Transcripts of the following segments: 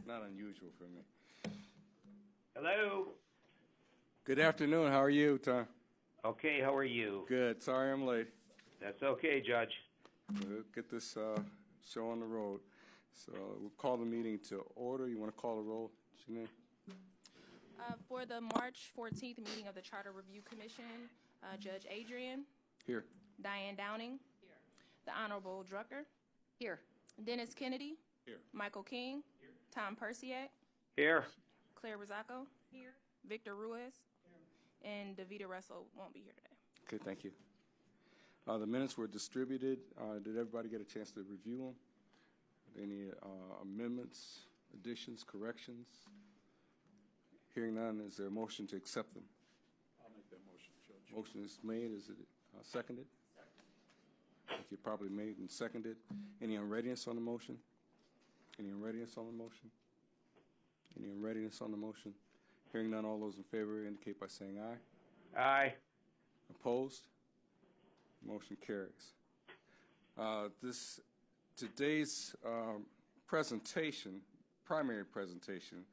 Not unusual for me. Hello. Good afternoon. How are you, Tom? Okay, how are you? Good. Sorry I'm late. That's okay, Judge. We'll get this show on the road. So we'll call the meeting to order. You want to call the roll, Janine? For the March 14th meeting of the Charter Review Commission, Judge Adrian, Here. Diane Downing, here. The Honorable Drucker, Here. Dennis Kennedy, Here. Michael King, here. Tom Persiak, Here. Claire Rizzaco, here. Victor Ruiz, here. And Davita Russell won't be here today. Okay, thank you. The minutes were distributed. Did everybody get a chance to review them? Any amendments, additions, corrections? Hearing none, is there a motion to accept them? I'll make that motion, Judge. Motion is made. Is it seconded? Thank you. Probably made and seconded. Any unreadiness on the motion? Any unreadiness on the motion? Any unreadiness on the motion? Hearing none, all those in favor indicate by saying aye. Aye. Opposed? Motion carries. Today's presentation, primary presentation,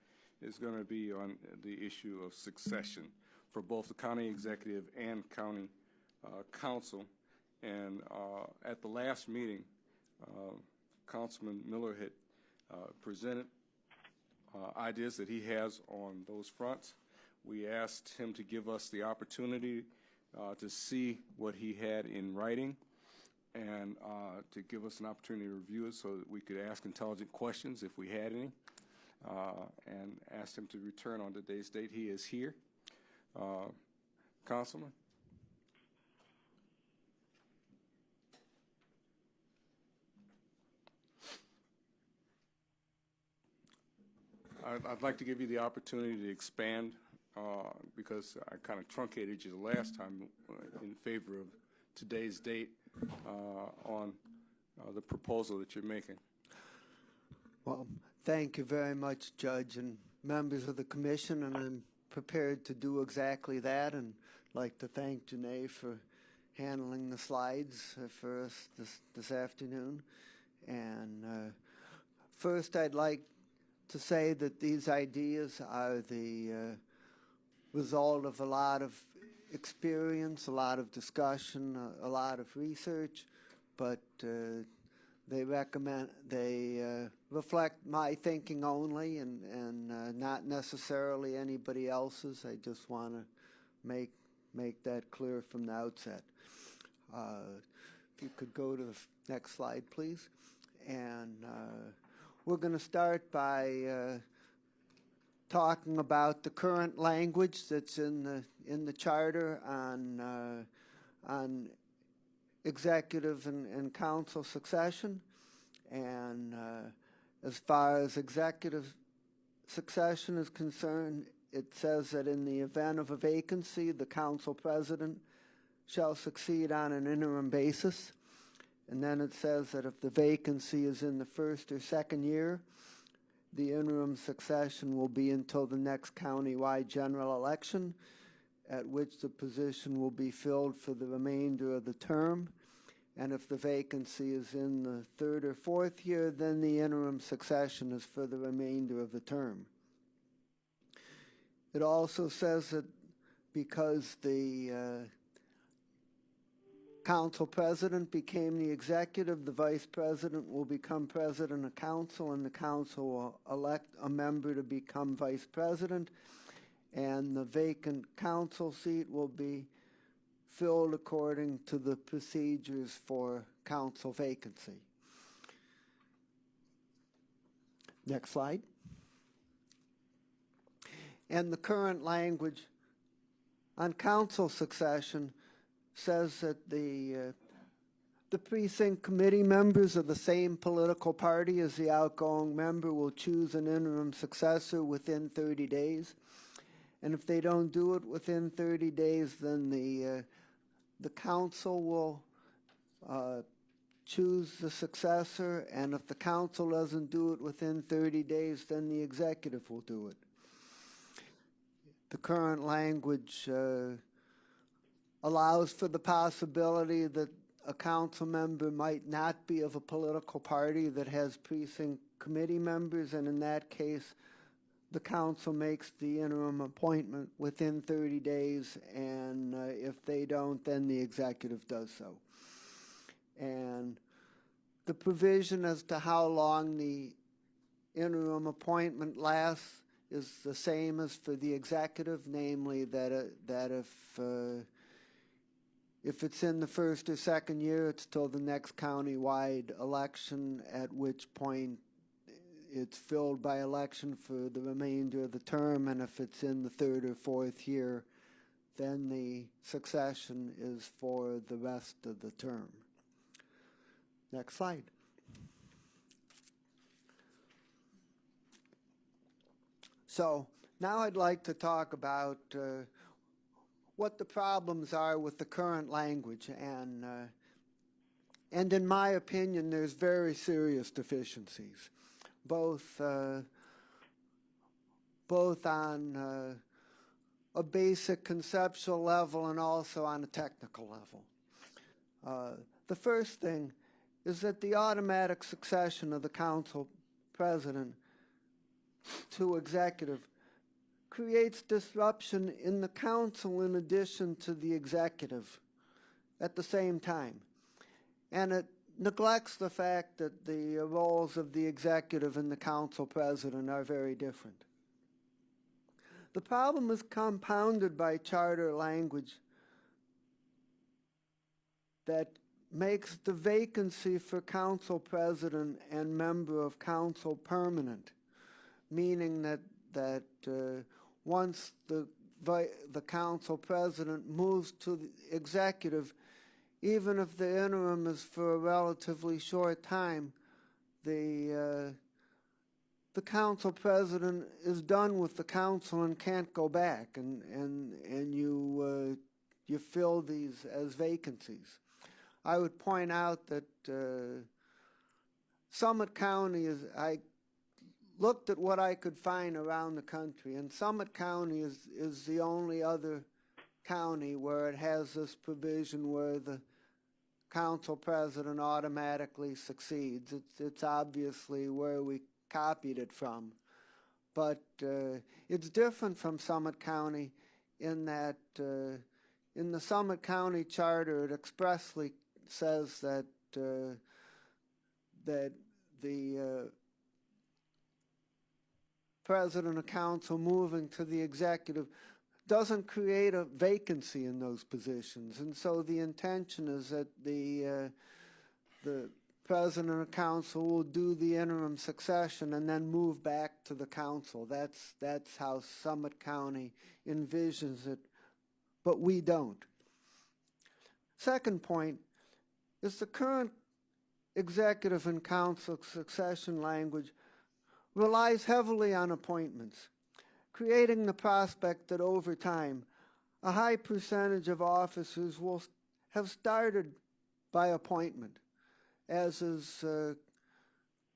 is going to be on the issue of succession for both the county executive and county council. And at the last meeting, Councilman Miller had presented ideas that he has on those fronts. We asked him to give us the opportunity to see what he had in writing and to give us an opportunity to review it so that we could ask intelligent questions if we had any, and asked him to return on today's date. He is here. Councilman? I'd like to give you the opportunity to expand because I kind of truncated you the last time in favor of today's date on the proposal that you're making. Well, thank you very much, Judge and members of the commission, and I'm prepared to do exactly that, and I'd like to thank Janae for handling the slides for us this afternoon. And first, I'd like to say that these ideas are the result of a lot of experience, a lot of discussion, a lot of research, but they reflect my thinking only and not necessarily anybody else's. I just want to make that clear from the outset. If you could go to the next slide, please. And we're going to start by talking about the current language that's in the charter on executive and council succession. And as far as executive succession is concerned, it says that in the event of a vacancy, the council president shall succeed on an interim basis. And then it says that if the vacancy is in the first or second year, the interim succession will be until the next county-wide general election, at which the position will be filled for the remainder of the term. And if the vacancy is in the third or fourth year, then the interim succession is for the remainder of the term. It also says that because the council president became the executive, the vice president will become president of council, and the council will elect a member to become vice president, and the vacant council seat will be filled according to the procedures for council vacancy. Next slide. And the current language on council succession says that the precinct committee members of the same political party as the outgoing member will choose an interim successor within 30 days. And if they don't do it within 30 days, then the council will choose the successor, and if the council doesn't do it within 30 days, then the executive will do it. The current language allows for the possibility that a council member might not be of a political party that has precinct committee members, and in that case, the council makes the interim appointment within 30 days, and if they don't, then the executive does so. And the provision as to how long the interim appointment lasts is the same as for the executive, namely that if it's in the first or second year, it's till the next county-wide election, at which point it's filled by election for the remainder of the term, and if it's in the third or fourth year, then the succession is for the rest of the term. Next slide. So now I'd like to talk about what the problems are with the current language, and in my opinion, there's very serious deficiencies, both on a basic conceptual level and also on a technical level. The first thing is that the automatic succession of the council president to executive creates disruption in the council in addition to the executive at the same time. And it neglects the fact that the roles of the executive and the council president are very different. The problem is compounded by charter language that makes the vacancy for council president and member of council permanent, meaning that once the council president moves to the executive, even if the interim is for a relatively short time, the council president is done with the council and can't go back, and you fill these as vacancies. I would point out that Summit County I looked at what I could find around the country, and Summit County is the only other county where it has this provision where the council president automatically succeeds. It's obviously where we copied it from, but it's different from Summit County in that in the Summit County Charter it expressly says that the president of council moving to the executive doesn't create a vacancy in those positions, and so the intention is that the president of council will do the interim succession and then move back to the council. That's how Summit County envisions it, but we don't. Second point is the current executive and council succession language relies heavily on appointments, creating the prospect that over time, a high percentage of officers will have started by appointment, as is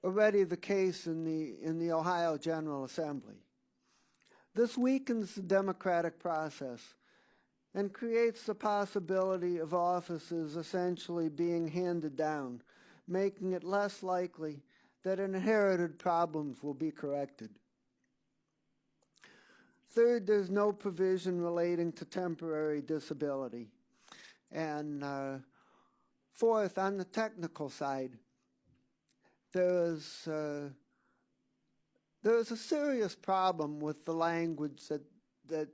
already the case in the Ohio General Assembly. This weakens the democratic process and creates the possibility of offices essentially being handed down, making it less likely that inherited problems will be corrected. Third, there's no provision relating to temporary disability. And fourth, on the technical side, there's a serious problem with the language that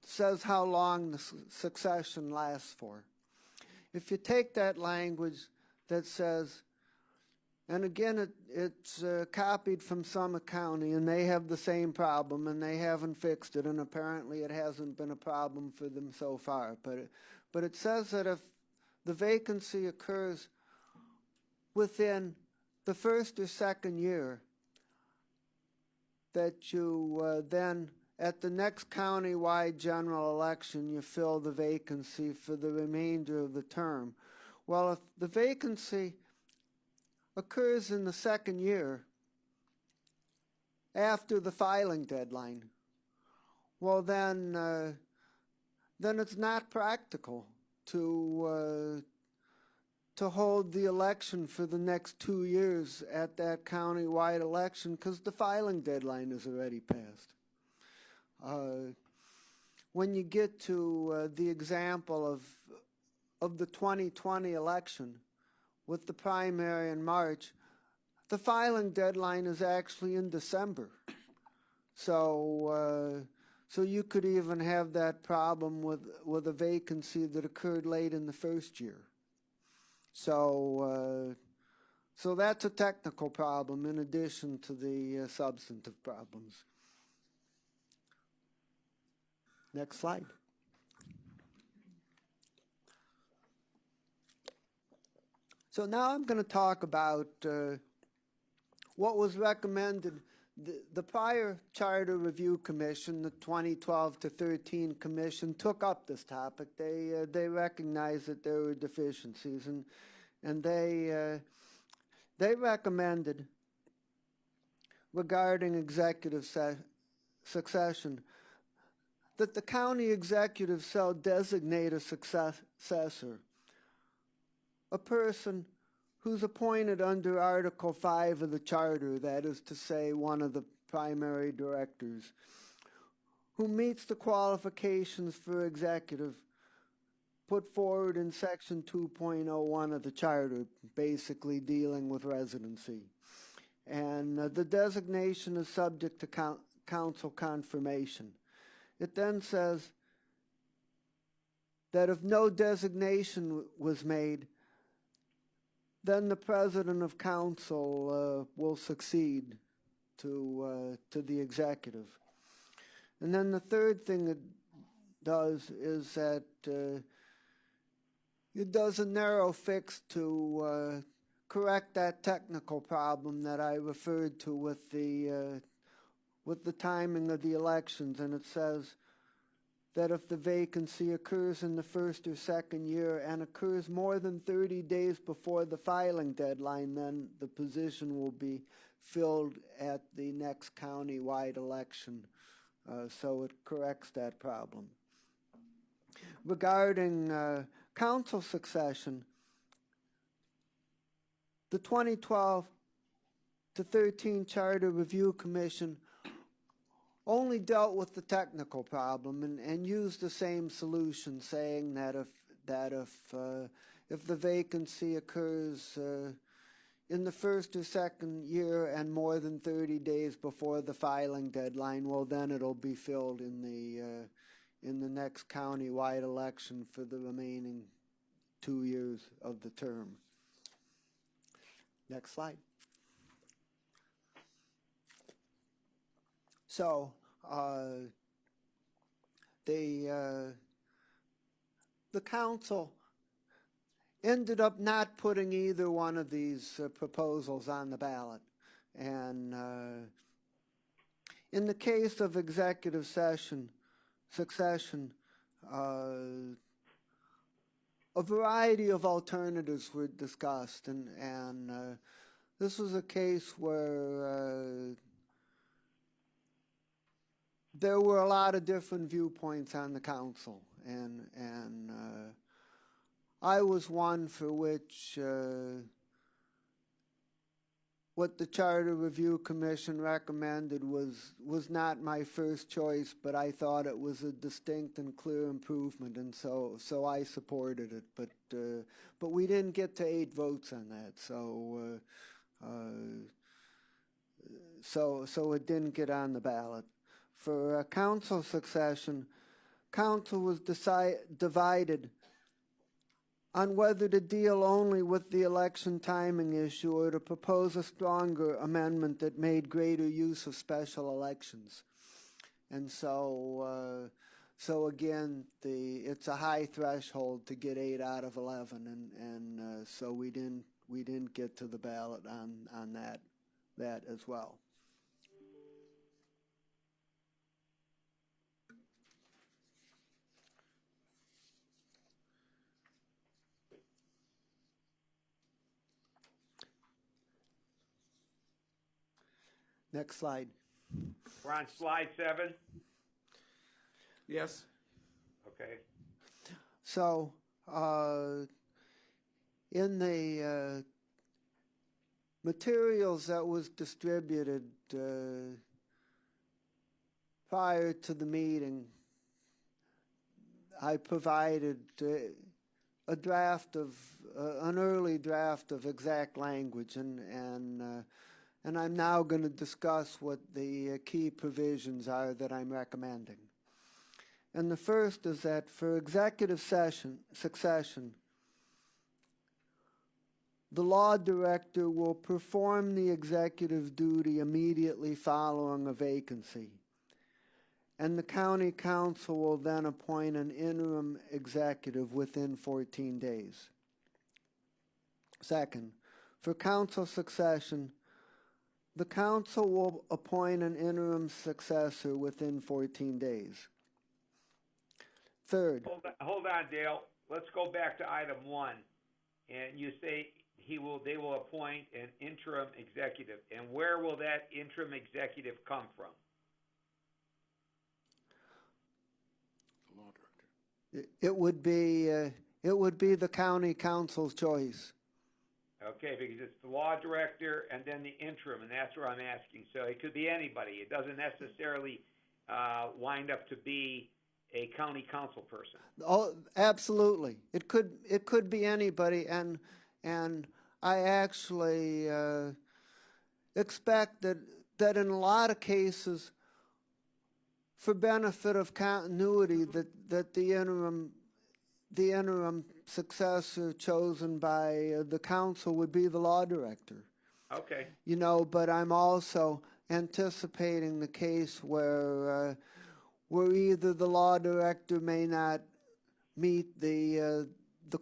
says how long the succession lasts for. If you take that language that says, and again, it's copied from Summit County, and they have the same problem, and they haven't fixed it, and apparently it hasn't been a problem for them so far. But it says that if the vacancy occurs within the first or second year, that you then, at the next county-wide general election, you fill the vacancy for the remainder of the term. Well, if the vacancy occurs in the second year after the filing deadline, well then it's not practical to to hold the election for the next 2 years at that county-wide election because the filing deadline is already passed. When you get to the example of the 2020 election with the primary in March, the filing deadline is actually in December. So you could even have that problem with a vacancy that occurred late in the first year. So that's a technical problem in addition to the substantive problems. Next slide. So now I'm going to talk about what was recommended. The prior Charter Review Commission, the 2012 to 13 Commission, took up this topic. They recognized that there were deficiencies, and they recommended regarding executive succession that the county executive shall designate a successor, a person who's appointed under Article 5 of the Charter, that is to say, one of the primary directors, who meets the qualifications for executive put forward in Section 2.01 of the Charter, basically dealing with residency. And the designation is subject to council confirmation. It then says that if no designation was made, then the president of council will succeed to the executive. And then the third thing it does is that it does a narrow fix to correct that technical problem that I referred to with the timing of the elections, and it says that if the vacancy occurs in the first or second year and occurs more than 30 days before the filing deadline, then the position will be filled at the next county-wide election. So it corrects that problem. Regarding council succession, the 2012 to 13 Charter Review Commission only dealt with the technical problem and used the same solution, saying that if the vacancy occurs in the first or second year and more than 30 days before the filing deadline, well, then it'll be filled in the next county-wide election for the remaining 2 years of the term. Next slide. So the council ended up not putting either one of these proposals on the ballot. And in the case of executive succession, a variety of alternatives were discussed, and this was a case where there were a lot of different viewpoints on the council, and I was one for which what the Charter Review Commission recommended was not my first choice, but I thought it was a distinct and clear improvement, and so I supported it. But we didn't get to 8 votes on that, so it didn't get on the ballot. For council succession, council was divided on whether to deal only with the election timing issue or to propose a stronger amendment that made greater use of special elections. And so again, it's a high threshold to get 8 out of 11, and so we didn't get to the ballot on that as well. Next slide. We're on slide 7? Yes? Okay. So In the materials that was distributed prior to the meeting, I provided a draft of an early draft of exact language, and I'm now going to discuss what the key provisions are that I'm recommending. And the first is that for executive succession, the law director will perform the executive duty immediately following a vacancy, and the county council will then appoint an interim executive within 14 days. Second, for council succession, the council will appoint an interim successor within 14 days. Third, Hold on, Dale. Let's go back to item 1. And you say they will appoint an interim executive. And where will that interim executive come from? The law director. it would be the county council's choice. Okay, because it's the law director and then the interim, and that's where I'm asking. So it could be anybody. It doesn't necessarily wind up to be a county council person. Oh, absolutely. It could be anybody, and I actually expect that in a lot of cases, for benefit of continuity, that the interim successor chosen by the council would be the law director. Okay. You know, but I'm also anticipating the case where either the law director may not meet the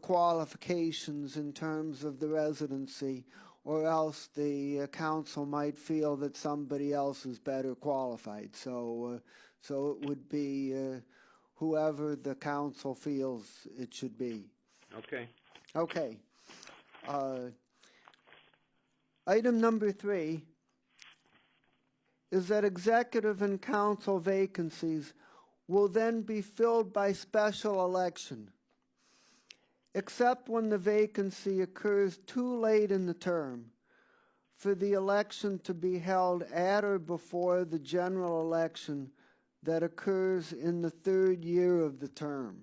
qualifications in terms of the residency, or else the council might feel that somebody else is better qualified. So it would be whoever the council feels it should be. Okay. Okay. Item number 3 is that executive and council vacancies will then be filled by special election, except when the vacancy occurs too late in the term for the election to be held at or before the general election that occurs in the 3rd year of the term.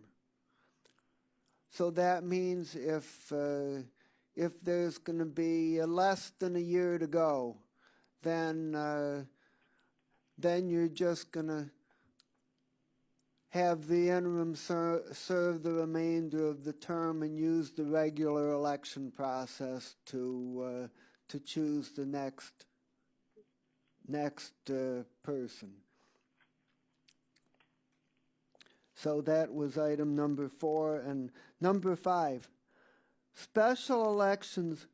So that means if there's going to be less than a year to go, then you're just going to have the interim serve the remainder of the term and use the regular election process to choose the next person. So that was item number 4. And number 5, special elections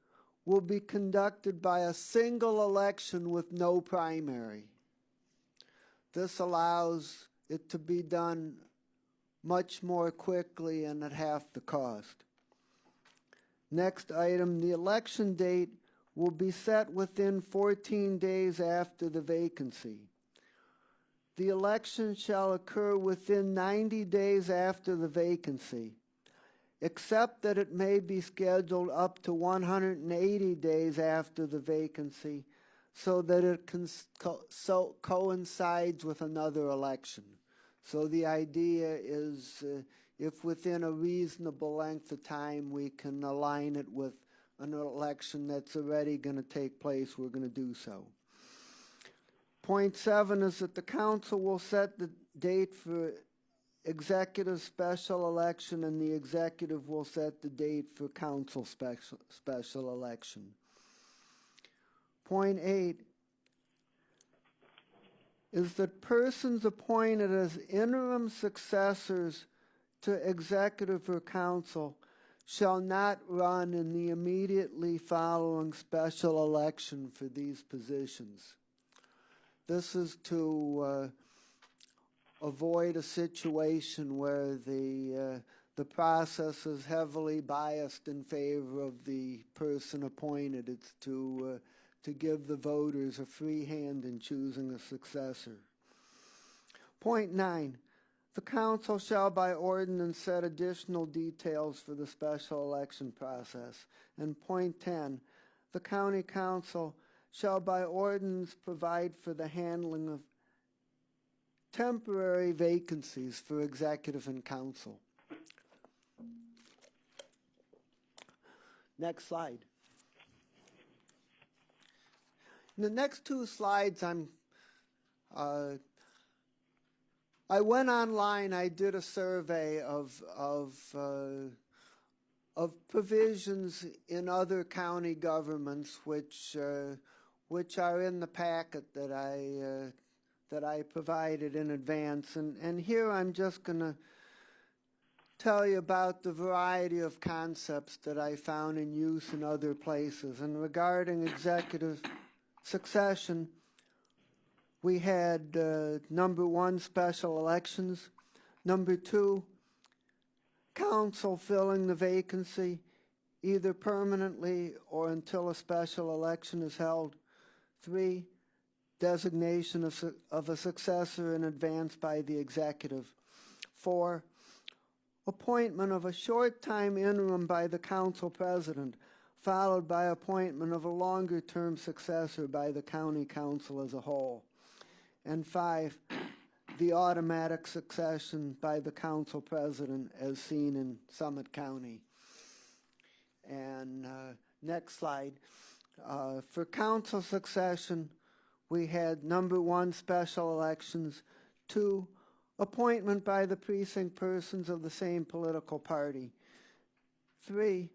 will be conducted by a single election with no primary. This allows it to be done much more quickly and at half the cost. Next item, the election date will be set within 14 days after the vacancy. The election shall occur within 90 days after the vacancy, except that it may be scheduled up to 180 days after the vacancy, so that it coincides with another election. So the idea is if within a reasonable length of time we can align it with an election that's already going to take place, we're going to do so. Point 7 is that the council will set the date for executive special election, and the executive will set the date for council special election. Point 8 is that persons appointed as interim successors to executive or council shall not run in the immediately following special election for these positions. This is to avoid a situation where the process is heavily biased in favor of the person appointed. It's to give the voters a free hand in choosing a successor. Point 9, The council shall by ordinance set additional details for the special election process. And point 10, the county council shall by ordinance provide for the handling of temporary vacancies for executive and council. Next slide. In the next two slides, I went online. I did a survey of provisions in other county governments, which are in the packet that I provided in advance. And here I'm just going to tell you about the variety of concepts that I found in use in other places. And regarding executive succession, we had number 1, special elections. Number 2, council filling the vacancy, either permanently or until a special election is held. 3, designation of a successor in advance by the executive. 4, appointment of a short-time interim by the council president, followed by appointment of a longer-term successor by the county council as a whole. And 5, the automatic succession by the council president as seen in Summit County. And next slide. For council succession, we had number 1, special elections. 2, appointment by the precinct persons of the same political party. 3,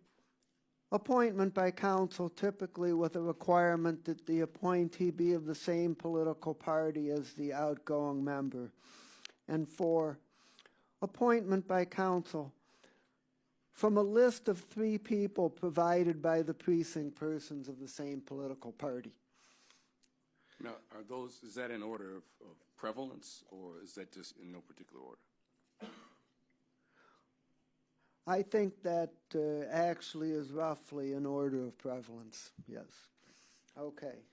appointment by council, typically with a requirement that the appointee be of the same political party as the outgoing member. And 4, appointment by council from a list of 3 people provided by the precinct persons of the same political party. Now, is that in order of prevalence, or is that just in no particular order? I think that actually is roughly in order of prevalence, yes. Okay.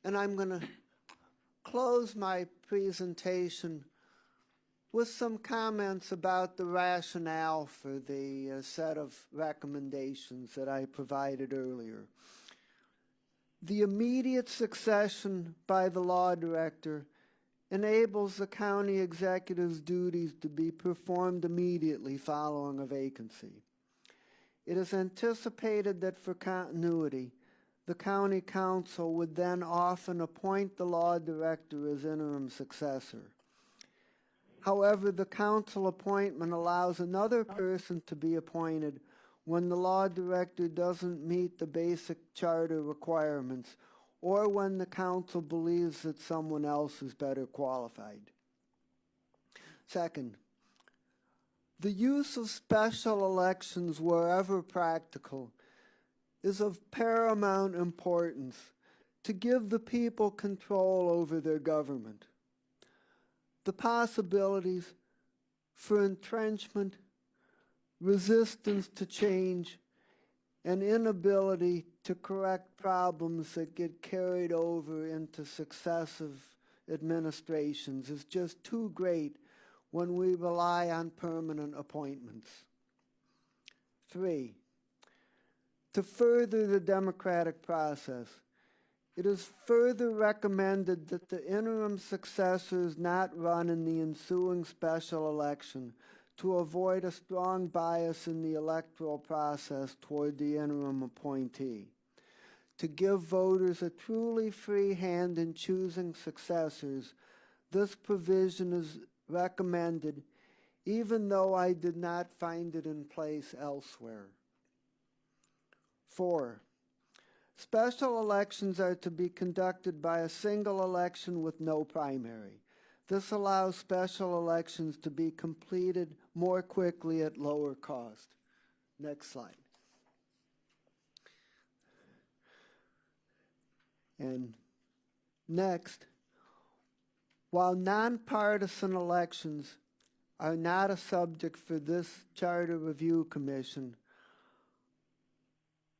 And I'm going to close my presentation with some comments about the rationale for the set of recommendations that I provided earlier. The immediate succession by the law director enables the county executive's duties to be performed immediately following a vacancy. It is anticipated that for continuity, the county council would then often appoint the law director as interim successor. However, the council appointment allows another person to be appointed when the law director doesn't meet the basic charter requirements or when the council believes that someone else is better qualified. Second, the use of special elections wherever practical is of paramount importance to give the people control over their government. The possibilities for entrenchment, resistance to change, and inability to correct problems that get carried over into successive administrations is just too great when we rely on permanent appointments. 3, to further the democratic process, it is further recommended that the interim successors not run in the ensuing special election to avoid a strong bias in the electoral process toward the interim appointee. To give voters a truly free hand in choosing successors, this provision is recommended, even though I did not find it in place elsewhere. 4, special elections are to be conducted by a single election with no primary. This allows special elections to be completed more quickly at lower cost. Next slide. And next, while nonpartisan elections are not a subject for this Charter Review Commission,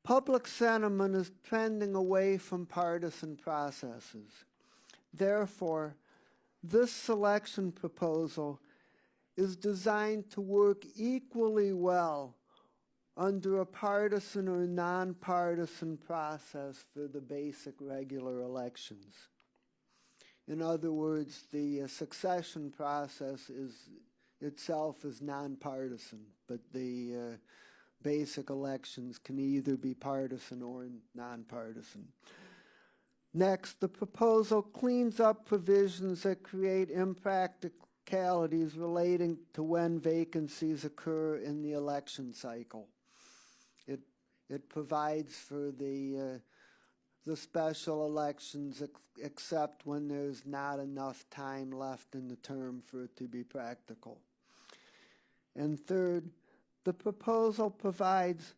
public sentiment is trending away from partisan processes. Therefore, This selection proposal is designed to work equally well under a partisan or nonpartisan process for the basic regular elections. In other words, the succession process itself is nonpartisan, but the basic elections can either be partisan or nonpartisan. Next, the proposal cleans up provisions that create impracticalities relating to when vacancies occur in the election cycle. It provides for the special elections except when there's not enough time left in the term for it to be practical. And third, the proposal provides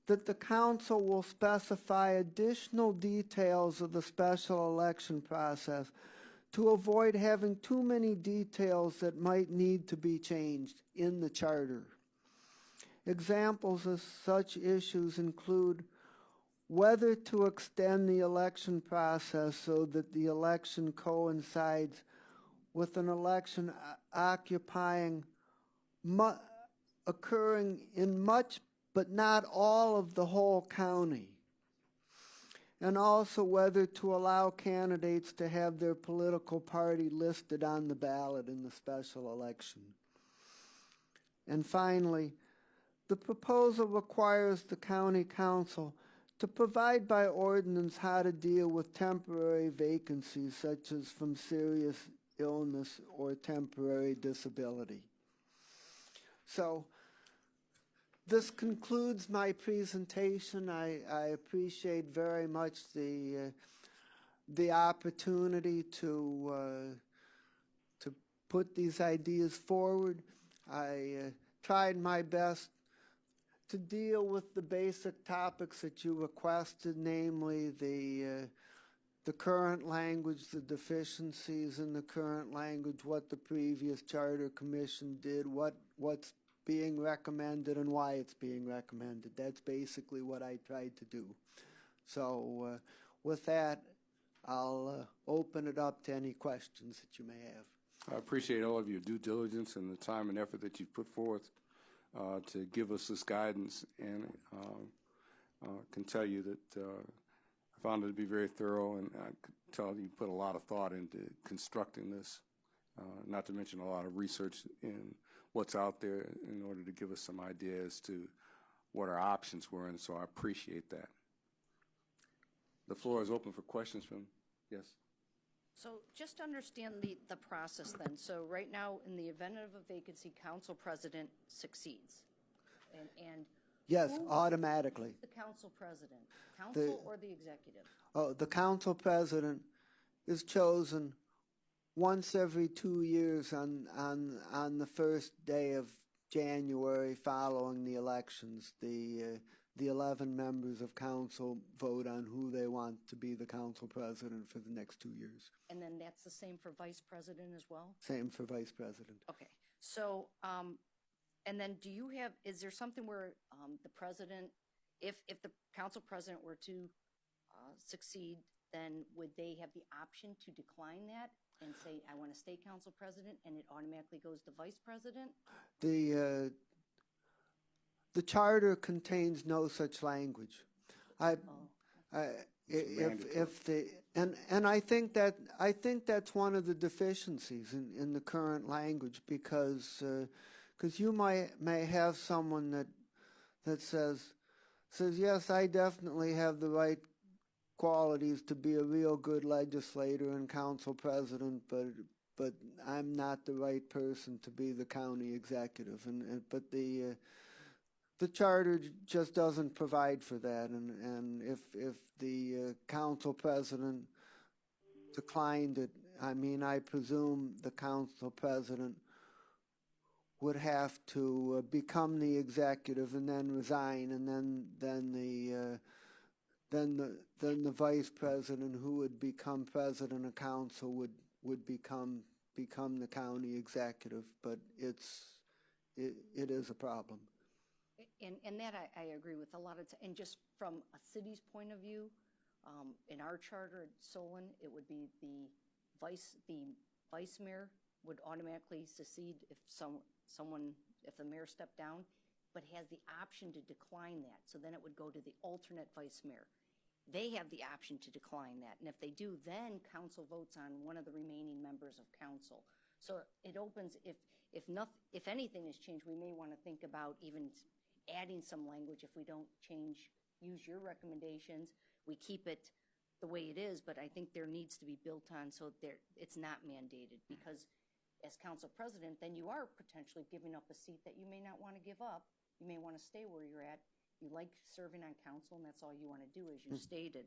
that the council will specify additional details of the special election process to avoid having too many details that might need to be changed in the charter. Examples of such issues include whether to extend the election process so that the election coincides with an election occurring in much but not all of the whole county, and also whether to allow candidates to have their political party listed on the ballot in the special election. And finally, the proposal requires the county council to provide by ordinance how to deal with temporary vacancies such as from serious illness or temporary disability. So this concludes my presentation. I appreciate very much the opportunity to put these ideas forward. I tried my best to deal with the basic topics that you requested, namely the current language, the deficiencies in the current language, what the previous charter commission did, what's being recommended and why it's being recommended. That's basically what I tried to do. So with that, I'll open it up to any questions that you may have. I appreciate all of your due diligence and the time and effort that you've put forth to give us this guidance, and can tell you that I found it to be very thorough, and I could tell you put a lot of thought into constructing this, not to mention a lot of research in what's out there in order to give us some idea as to what our options were, and so I appreciate that. The floor is open for questions from, yes? So just to understand the process then. So right now, in the event of a vacancy, council president succeeds. And Yes, who automatically. is the council president? Council or the executive? Oh, the council president is chosen once every 2 years on the first day of January following the elections. The 11 members of council vote on who they want to be the council president for the next 2 years. And then that's the same for vice president as well? Same for vice president. Okay. So, and then is there something where the president, if the council president were to succeed, then would they have the option to decline that and say, I want to stay council president, and it automatically goes to vice president? The charter contains no such language. I think that's one of the deficiencies in the current language, because you may have someone that says yes, I definitely have the right qualities to be a real good legislator and council president, but I'm not the right person to be the county executive. But the charter just doesn't provide for that, and if the council president declined it, I presume the council president would have to become the executive and then resign, and then the vice president, who would become president of council, would become the county executive. But it is a problem. And that I agree with a lot of, and just from a city's point of view, in our charter at Solon, it would be the vice mayor would automatically secede if if the mayor stepped down, but has the option to decline that. So then it would go to the alternate vice mayor. They have the option to decline that, and if they do, then council votes on one of the remaining members of council. So it opens, if anything has changed, we may want to think about even adding some language if we don't use your recommendations. We keep it the way it is, but I think there needs to be built on so it's not mandated, because as council president, then you are potentially giving up a seat that you may not want to give up. You may want to stay where you're at. You like serving on council, and that's all you want to do, as you stated.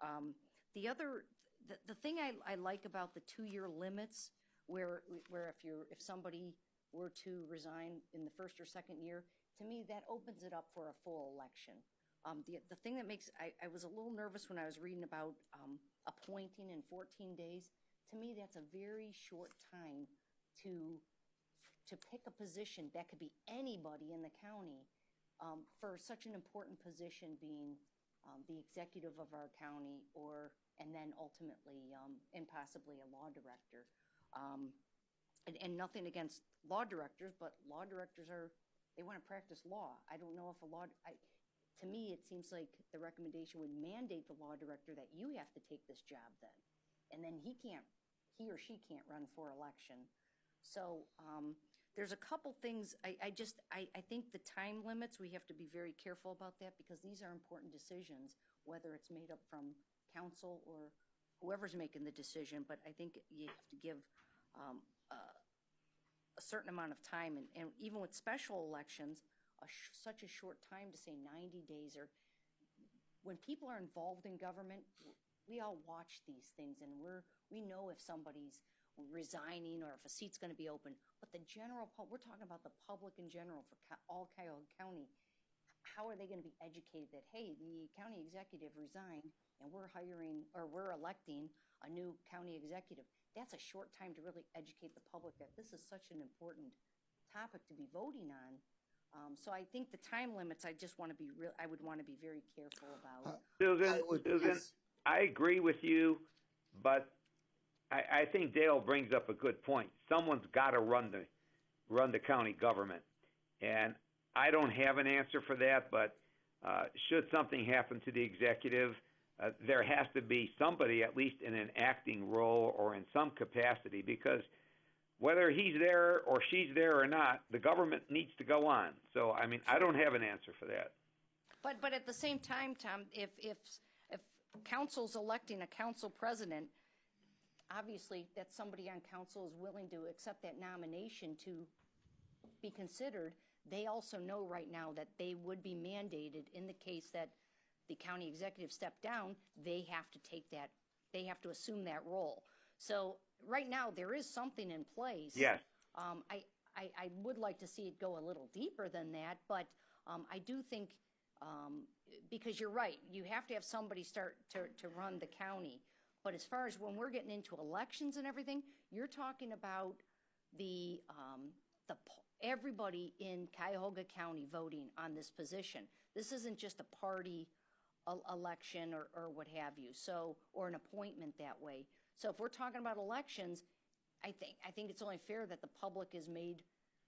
The thing I like about the 2-year limits, where if somebody were to resign in the first or second year, to me that opens it up for a full election. The thing that makes I was a little nervous when I was reading about appointing in 14 days. To me, that's a very short time to pick a position that could be anybody in the county. For such an important position being the executive of our county, and then ultimately and possibly a law director. And nothing against law directors, but law directors they want to practice law. I don't know if to me, it seems like the recommendation would mandate the law director that you have to take this job then. And then he or she can't run for election. So there's a couple things, I think the time limits, we have to be very careful about that, because these are important decisions, whether it's made up from council or whoever's making the decision. But I think you have to give a certain amount of time, and even with special elections, such a short time to say 90 days, or when people are involved in government, we all watch these things, and we know if somebody's resigning or if a seat's going to be open. But the general we're talking about the public in general for all Cuyahoga County. How are they going to be educated that, hey, the county executive resigned and we're electing a new county executive? That's a short time to really educate the public that this is such an important topic to be voting on. So I think the time limits, I would want to be very careful about. Susan, I agree with you, but I think Dale brings up a good point. Someone's got to run the county government, and I don't have an answer for that. But should something happen to the executive, there has to be somebody at least in an acting role or in some capacity, because whether he's there or she's there or not, the government needs to go on. So I mean, I don't have an answer for that. But at the same time, Tom, if council's electing a council president, obviously that somebody on council is willing to accept that nomination to be considered. They also know right now that they would be mandated in the case that the county executive stepped down. They have to take that. They have to assume that role. So right now there is something in place. Yes. I would like to see it go a little deeper than that, but I do think because you're right, you have to have somebody start to run the county. But as far as when we're getting into elections and everything, you're talking about everybody in Cuyahoga County voting on this position. This isn't just a party election or what have you, or an appointment that way. So if we're talking about elections, I think it's only fair that the public is made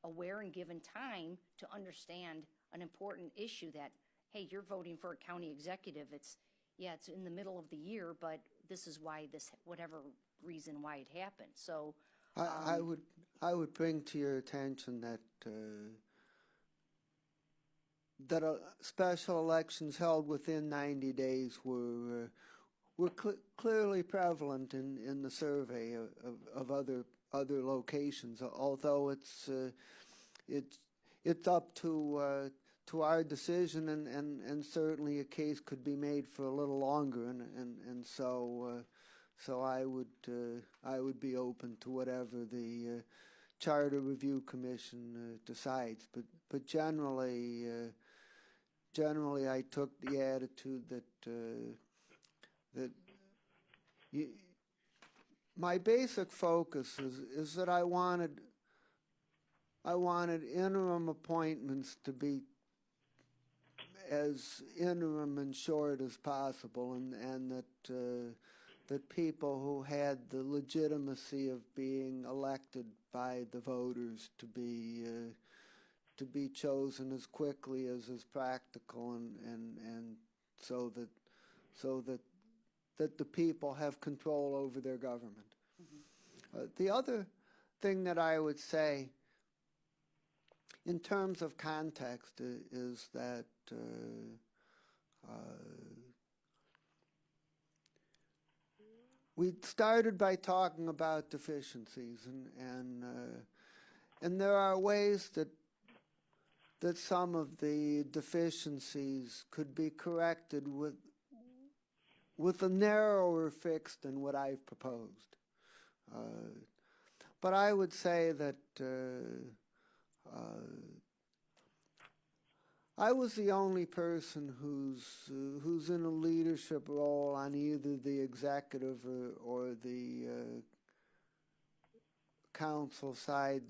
aware and given time to understand an important issue that, hey, you're voting for a county executive. It's in the middle of the year, but this is why whatever reason why it happened. So I would bring to your attention that special elections held within 90 days were clearly prevalent in the survey of other locations. Although it's up to our decision, and certainly a case could be made for a little longer, and so I would be open to whatever the Charter Review Commission decides. But generally I took the attitude that my basic focus is that I wanted interim appointments to be as interim and short as possible, and that people who had the legitimacy of being elected by the voters to be chosen as quickly as is practical, and so that the people have control over their government. The other thing that I would say in terms of context is that we started by talking about deficiencies, and there are ways that some of the deficiencies could be corrected with a narrower fix than what I've proposed. But I would say that I was the only person who's in a leadership role on either the executive or the council side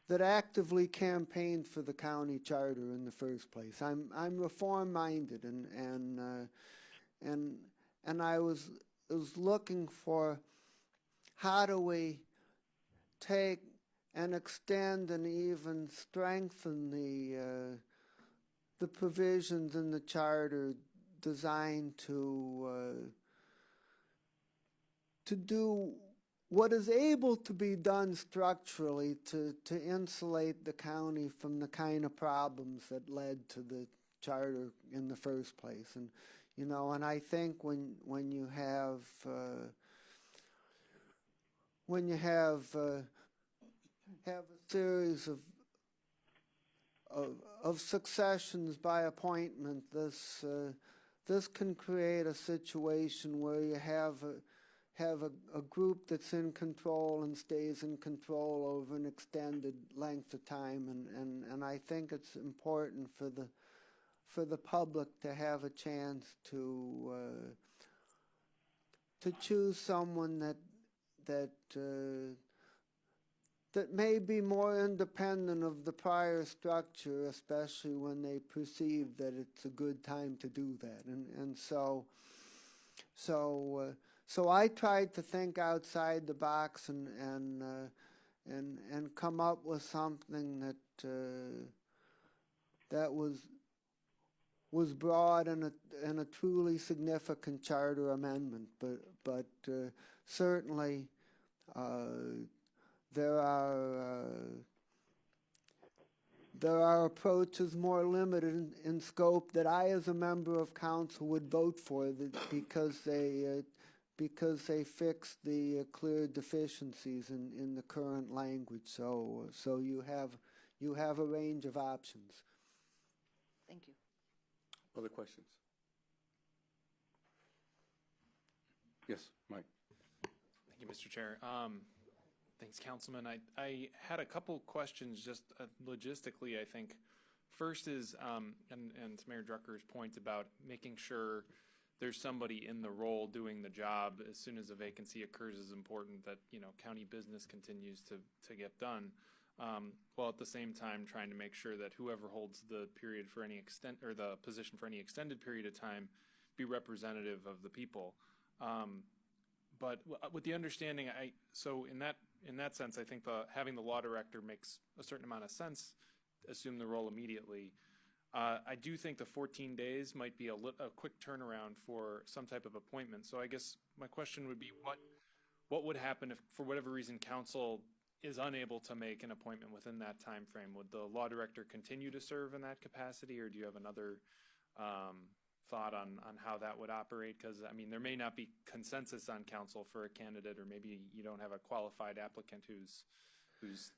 that actively campaigned for the county charter in the first place. I'm reform-minded, and I was looking for how do we take and extend and even strengthen the provisions in the charter designed to do what is able to be done structurally to insulate the county from the kind of problems that led to the charter in the first place. And and I think when you have a series of successions by appointment, this can create a situation where you have a group that's in control and stays in control over an extended length of time, and I think it's important for the public to have a chance to choose someone that may be more independent of the prior structure, especially when they perceive that it's a good time to do that. And so I tried to think outside the box and come up with something that was broad and a truly significant charter amendment. But certainly there are approaches more limited in scope that I, as a member of council, would vote for because they fix the clear deficiencies in the current language. So you have a range of options. Thank you. Other questions? Yes, Mike. Thank you, Mr. Chair. Thanks, Councilman. I had a couple questions just logistically, I think. First is, and to Mayor Drucker's point about making sure there's somebody in the role doing the job as soon as a vacancy occurs is important, that, county business continues to get done. While at the same time trying to make sure that whoever holds the period for any extent, or the position for any extended period of time, be representative of the people. But with the understanding, so in that sense, I think having the law director makes a certain amount of sense. Assume the role immediately. I do think the 14 days might be a quick turnaround for some type of appointment. So I guess my question would be, what would happen if, for whatever reason, council is unable to make an appointment within that time frame? Would the law director continue to serve in that capacity, or do you have another thought on how that would operate? Because, there may not be consensus on council for a candidate, or maybe you don't have a qualified applicant who's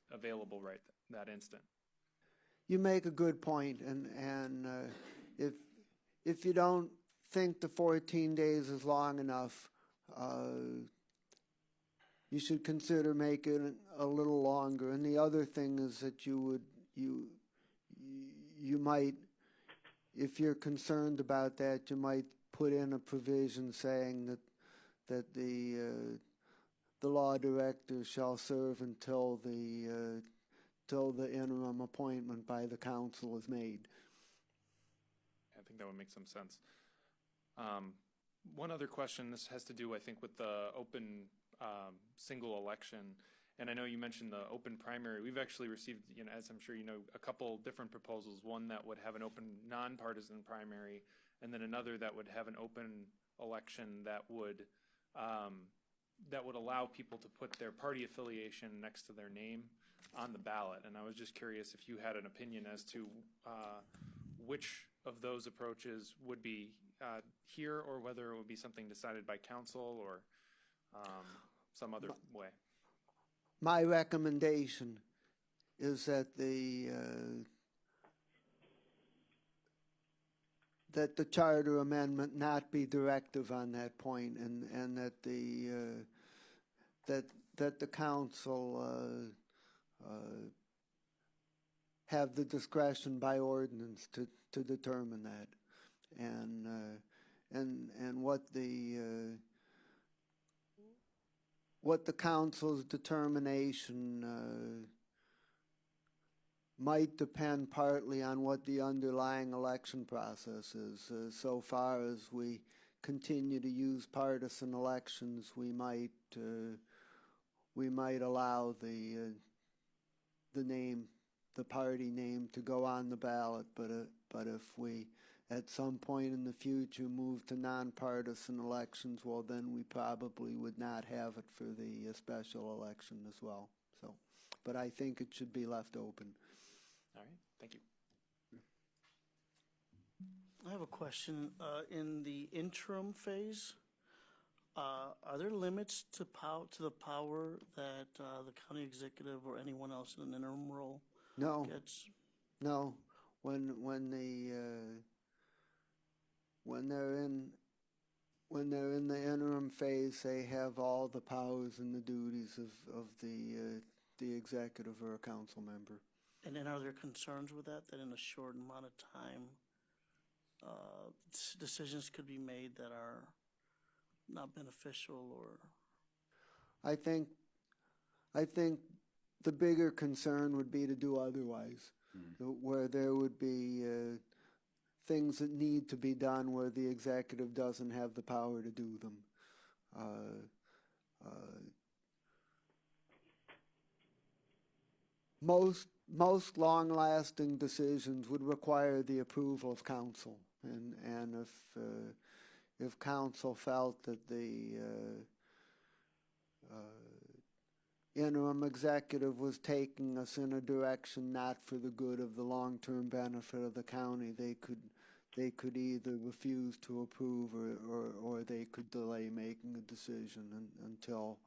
available right that instant. You make a good point, and if you don't think the 14 days is long enough, you should consider making it a little longer. And the other thing is that you might, if you're concerned about that, you might put in a provision saying that the law director shall serve until the interim appointment by the council is made. I think that would make some sense. one other question. This has to do, I think, with the open single election. And I know you mentioned the open primary. We've actually received, as I'm sure you know, a couple different proposals. One that would have an open nonpartisan primary, and then another that would have an open election that would allow people to put their party affiliation next to their name on the ballot. And I was just curious if you had an opinion as to which of those approaches would be here, or whether it would be something decided by council or some other way. My recommendation is that the charter amendment not be directive on that point, and that the council have the discretion by ordinance to determine that, and what the council's determination might depend partly on what the underlying election process is. So far as we continue to use partisan elections, we might allow the party name to go on the ballot, but if we at some point in the future move to nonpartisan elections, well, then we probably would not have it for the special election as well. So, but I think it should be left open. All right, thank you. I have a question. In the interim phase, are there limits to the power that the county executive or anyone else in an interim role gets? No. When they're in the interim phase, they have all the powers and the duties of the executive or a council member. And then are there concerns with that in a short amount of time, decisions could be made that are not beneficial? Or I think the bigger concern would be to do otherwise, where there would be things that need to be done where the executive doesn't have the power to do them. Most long-lasting decisions would require the approval of council, and if council felt that the interim executive was taking us in a direction not for the good of the long-term benefit of the county, they could either refuse to approve or they could delay making a decision until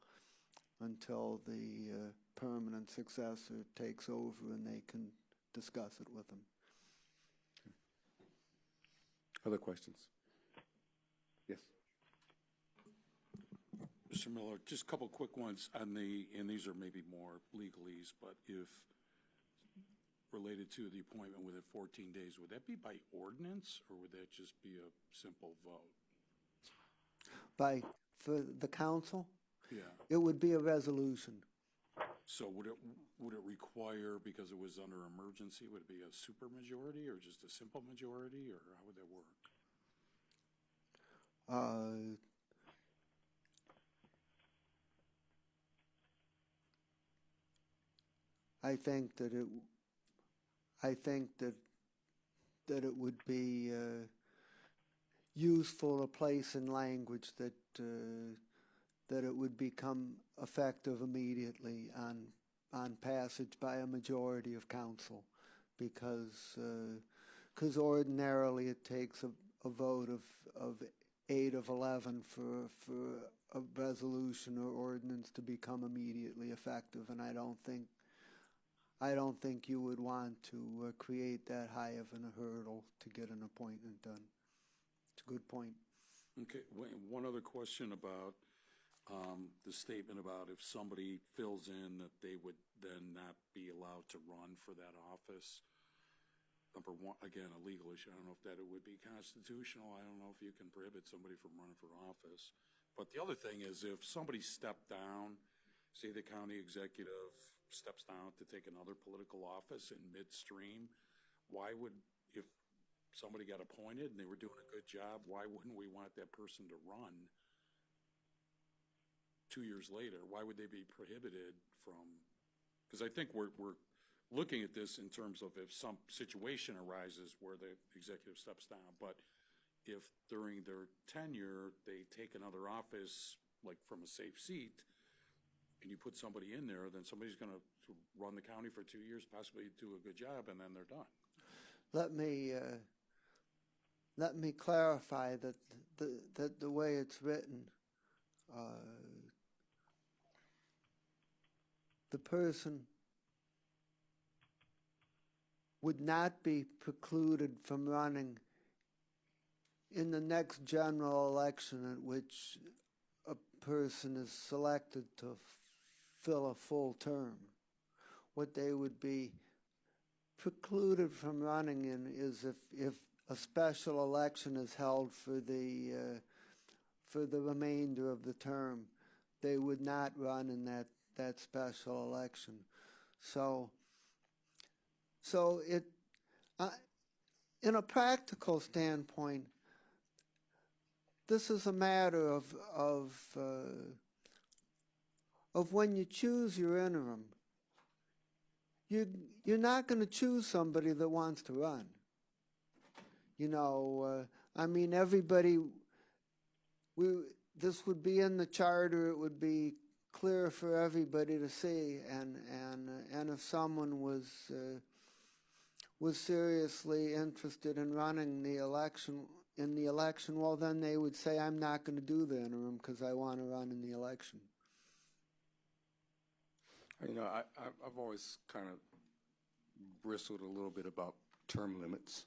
the permanent successor takes over and they can discuss it with them. Other questions? Yes. Mr. Miller, just a couple quick ones on and these are maybe more legalese, but if related to the appointment within 14 days, would that be by ordinance or would that just be a simple vote? For the council? Yeah. It would be a resolution. So would it require, because it was under emergency, would it be a supermajority or just a simple majority, or how would that work? I think that it would be useful to place in language that it would become effective immediately on passage by a majority of council, because ordinarily it takes a vote of 8 of 11 for a resolution or ordinance to become immediately effective, and I don't think you would want to create that high of a hurdle to get an appointment done. It's a good point. Okay, one other question about the statement about if somebody fills in that they would then not be allowed to run for that office. Number one, again, a legal issue. I don't know if that it would be constitutional. I don't know if you can prohibit somebody from running for office. But the other thing is, if somebody stepped down, say the county executive steps down to take another political office in midstream, why would, if somebody got appointed and they were doing a good job, why wouldn't we want that person to run 2 years later? Why would they be prohibited from, because I think we're looking at this in terms of if some situation arises where the executive steps down, but if during their tenure, they take another office, like from a safe seat, and you put somebody in there, then somebody's going to run the county for 2 years, possibly do a good job, and then they're done. Let me clarify that the way it's written, the person would not be precluded from running in the next general election at which a person is selected to fill a full term. What they would be precluded from running in is if a special election is held for the remainder of the term, they would not run in that special election. So it, in a practical standpoint, this is a matter of when you choose your interim. You're not going to choose somebody that wants to run. You know, I mean, everybody. This would be in the charter. It would be clear for everybody to see. And if someone was seriously interested in running the election, well, then they would say, "I'm not going to do the interim because I want to run in the election." You know, I've always kind of bristled a little bit about term limits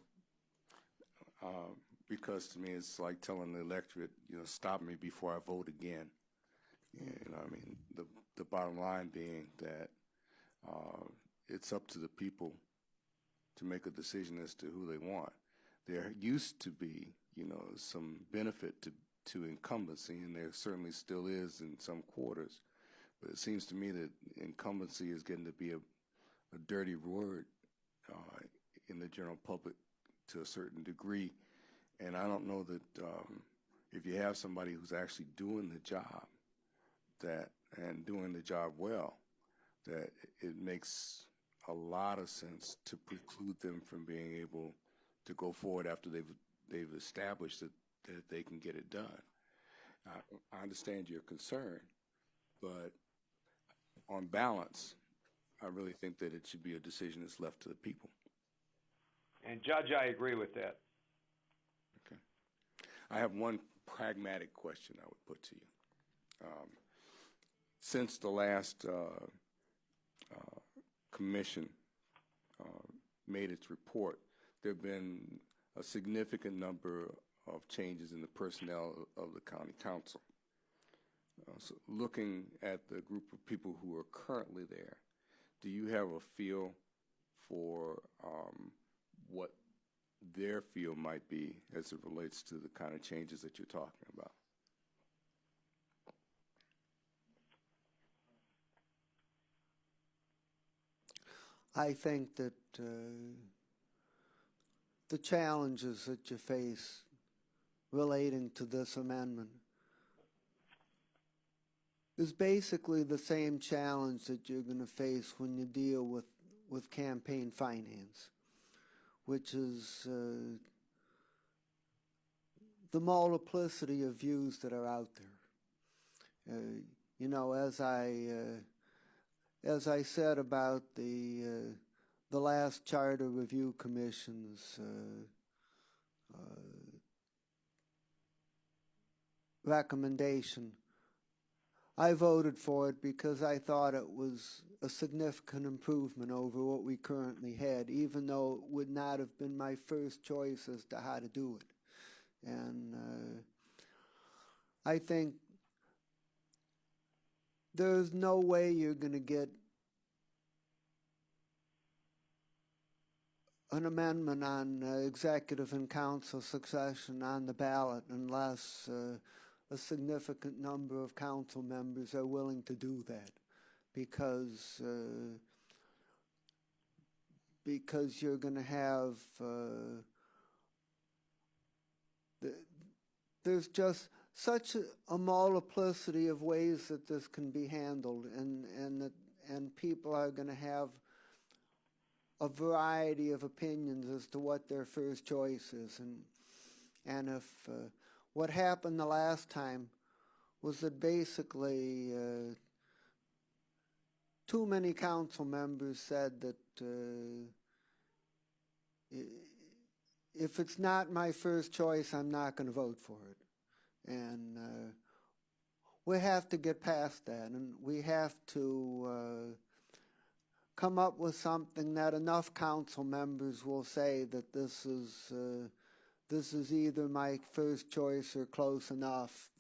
because to me it's like telling the electorate, you know, stop me before I vote again. You know, I mean, the bottom line being that it's up to the people to make a decision as to who they want. There used to be, you know, some benefit to incumbency, and there certainly still is in some quarters. But it seems to me that incumbency is getting to be a dirty word in the general public to a certain degree. And I don't know that if you have somebody who's actually doing the job and doing the job well, that it makes a lot of sense to preclude them from being able to go forward after they've established that they can get it done. I understand your concern, but on balance, I really think that it should be a decision that's left to the people. And Judge, I agree with that. Okay. I have one pragmatic question I would put to you. Since the last commission made its report, there have been a significant number of changes in the personnel of the county council. So looking at the group of people who are currently there, do you have a feel for what their feel might be as it relates to the kind of changes that you're talking about? I think that the challenges that you face relating to this amendment is basically the same challenge that you're going to face when you deal with campaign finance, which is the multiplicity of views that are out there. You know, as I said about the last Charter Review Commission's recommendation, I voted for it because I thought it was a significant improvement over what we currently had, even though it would not have been my first choice as to how to do it. And I think there's no way you're going to get an amendment on executive and council succession on the ballot unless a significant number of council members are willing to do that, because you're going to have there's just such a multiplicity of ways that this can be handled, and people are going to have a variety of opinions as to what their first choice is. And if what happened the last time was that basically too many council members said that if it's not my first choice, I'm not going to vote for it. And we have to get past that, and we have to come up with something that enough council members will say that this is either my first choice or close enough,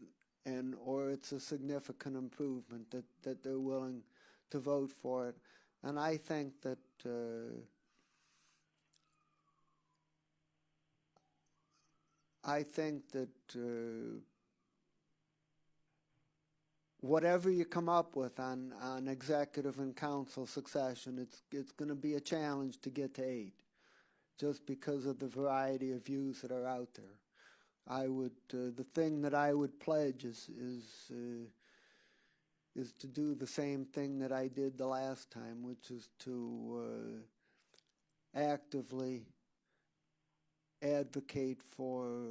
and or it's a significant improvement that they're willing to vote for it. And I think that whatever you come up with on executive and council succession, it's going to be a challenge to get to 8, just because of the variety of views that are out there. The thing that I would pledge is to do the same thing that I did the last time, which is to actively advocate for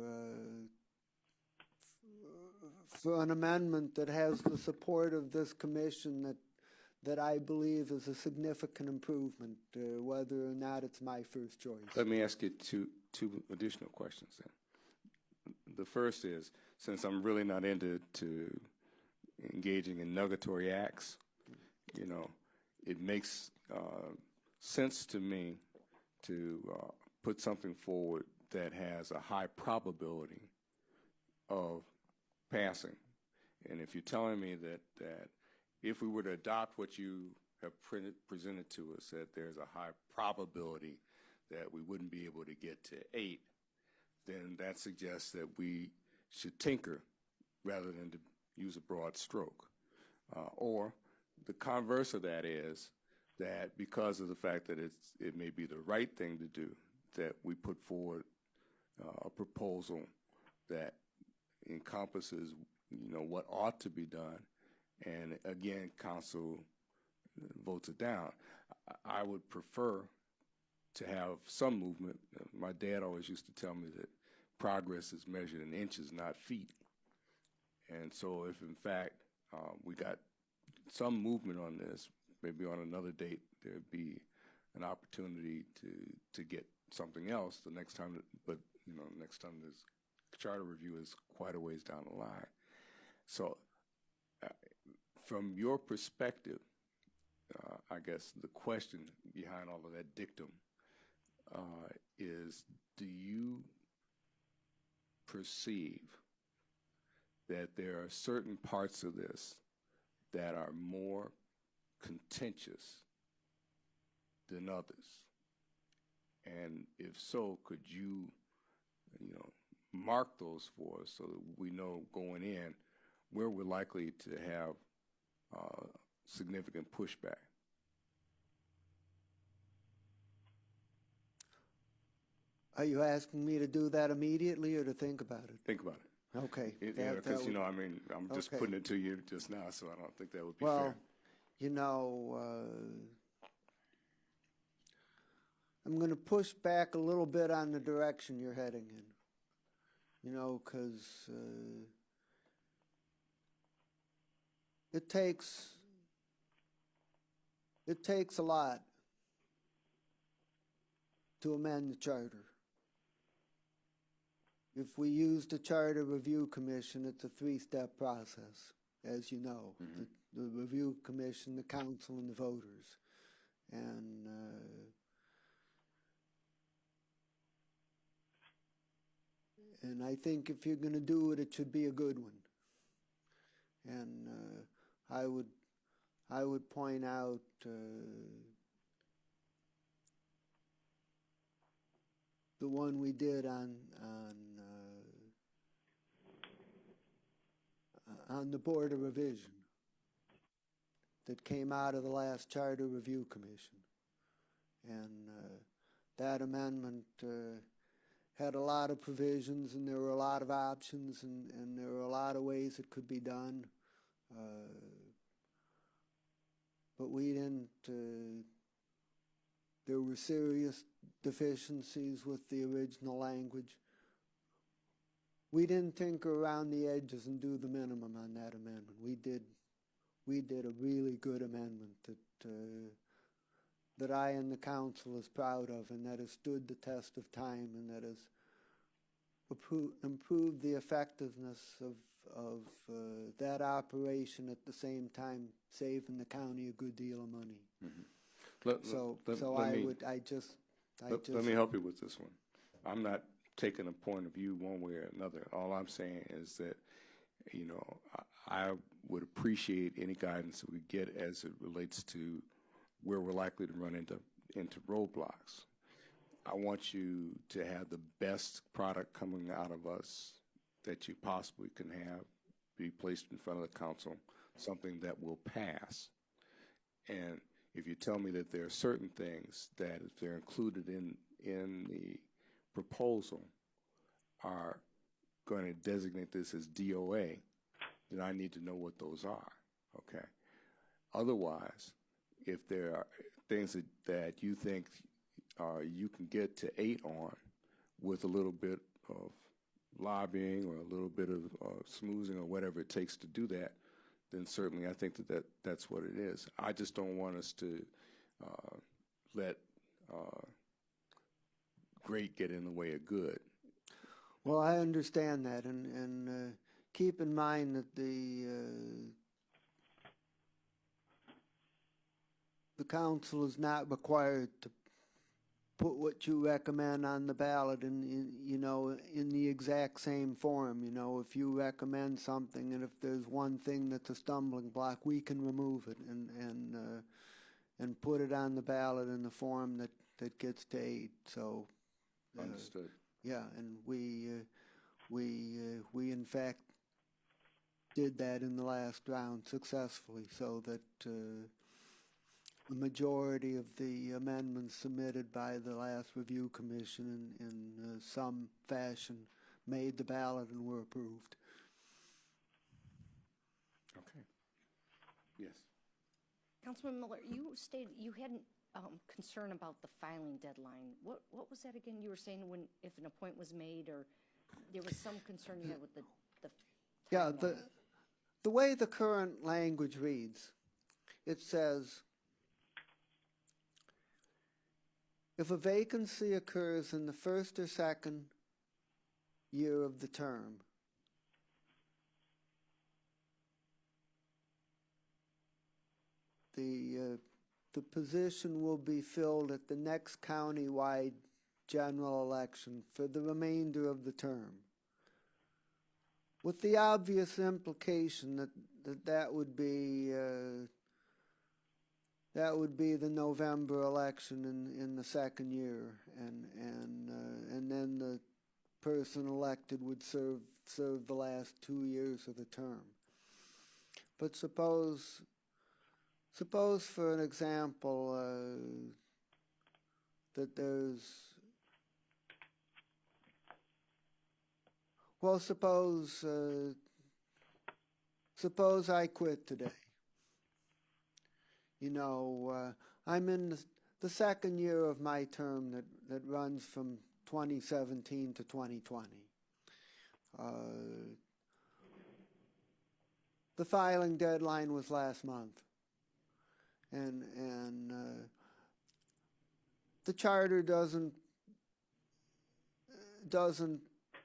an amendment that has the support of this commission that I believe is a significant improvement, whether or not it's my first choice. Let me ask you two additional questions then. The first is, since I'm really not into engaging in nugatory acts, it makes sense to me to put something forward that has a high probability of passing. And if you're telling me that if we were to adopt what you have presented to us, that there's a high probability that we wouldn't be able to get to 8, then that suggests that we should tinker rather than to use a broad stroke. Or the converse of that is that because of the fact that it may be the right thing to do, that we put forward a proposal that encompasses, what ought to be done, and again, council votes it down. I would prefer to have some movement. My dad always used to tell me that progress is measured in inches, not feet. And so if, in fact, we got some movement on this, maybe on another date there'd be an opportunity to get something else the next time. But, next time this charter review is quite a ways down the line. So from your perspective, I guess the question behind all of that dictum is, do you perceive that there are certain parts of this that are more contentious than others? And if so, could you, mark those for us so that we know going in where we're likely to have significant pushback? Are you asking me to do that immediately or to think about it? Think about it. Okay. Because, I'm just okay. putting it to you just now, so I don't think that would be Well, fair. I'm going to push back a little bit on the direction you're heading in. Because it takes a lot to amend the charter. If we use the Charter Review Commission, it's a 3-step process, as you know. Mm-hmm. The Review Commission, the Council, and the voters. And I think if you're going to do it, it should be a good one. And I would point out the one we did on the Board of Revision that came out of the last Charter Review Commission. And that amendment had a lot of provisions, and there were a lot of options, and there were a lot of ways it could be done. But we didn't, there were serious deficiencies with the original language. We didn't tinker around the edges and do the minimum on that amendment. We did a really good amendment that I and the council is proud of, and that has stood the test of time, and that has improved the effectiveness of that operation, at the same time saving the county a good deal of money. Let me help you with this one. I'm not taking a point of view one way or another. All I'm saying is that, you know, I would appreciate any guidance that we get as it relates to where we're likely to run into roadblocks. I want you to have the best product coming out of us that you possibly can have be placed in front of the council, something that will pass. And if you tell me that there are certain things that, if they're included in the proposal, are going to designate this as DOA, then I need to know what those are, okay? Otherwise, if there are things that you think you can get to 8 on with a little bit of lobbying or a little bit of smoothing or whatever it takes to do that, then certainly I think that's what it is. I just don't want us to let great get in the way of good. Well, I understand that, and keep in mind that the council is not required to put what you recommend on the ballot in the exact same form. You know, if you recommend something, and if there's one thing that's a stumbling block, we can remove it and put it on the ballot in the form that gets to 8. So Understood. yeah, and we in fact did that in the last round successfully, so that the majority of the amendments submitted by the last review commission in some fashion made the ballot and were approved. Okay. Yes. Councilman Miller, you stated you had concern about the filing deadline. What was that again? You were saying if an appointment was made, or there was some concern you had with the Yeah, timeline. the way the current language reads, it says, if a vacancy occurs in the first or second year of the term, the position will be filled at the next county-wide general election for the remainder of the term, with the obvious implication that would be the November election in the second year, and then the person elected would serve the last 2 years of the term. But suppose for an example that there's, well, suppose I quit today. You know, I'm in the second year of my term that runs from 2017 to 2020. The filing deadline was last month, and the charter doesn't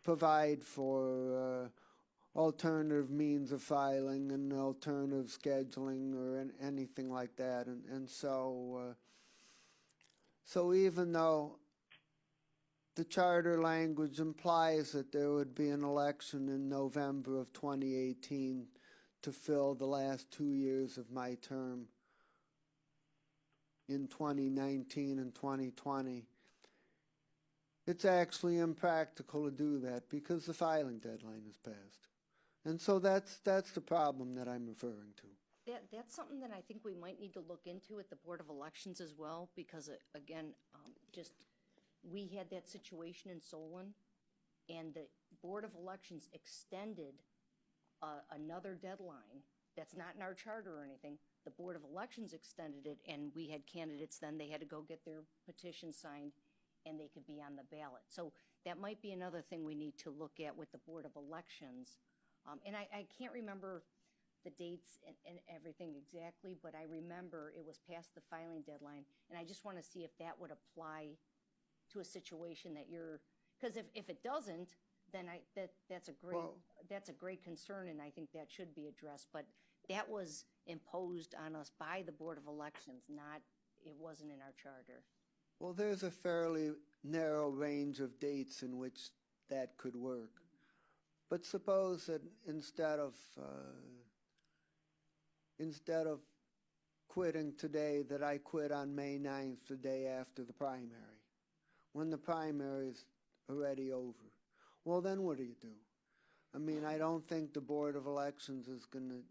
provide for alternative means of filing and alternative scheduling or anything like that, and so even though the charter language implies that there would be an election in November of 2018 to fill the last 2 years of my term in 2019 and 2020, it's actually impractical to do that because the filing deadline is passed. And so that's the problem that I'm referring to. That's something that I think we might need to look into at the Board of Elections as well, because again, we had that situation in Solon and the Board of Elections extended another deadline that's not in our charter or anything. The Board of Elections extended it, and we had candidates then, they had to go get their petition signed, and they could be on the ballot. So that might be another thing we need to look at with the Board of Elections. And I can't remember the dates and everything exactly, but I remember it was past the filing deadline, and I just want to see if that would apply to a situation that you're, because if it doesn't, then that's a great concern, and I think that should be addressed. But that was imposed on us by the Board of Elections, it wasn't in our charter. Well, there's a fairly narrow range of dates in which that could work. But suppose that instead of quitting today, that I quit on May 9th, the day after the primary, when the primary is already over. Well, then what do you do? I mean, I don't think the Board of Elections is gonna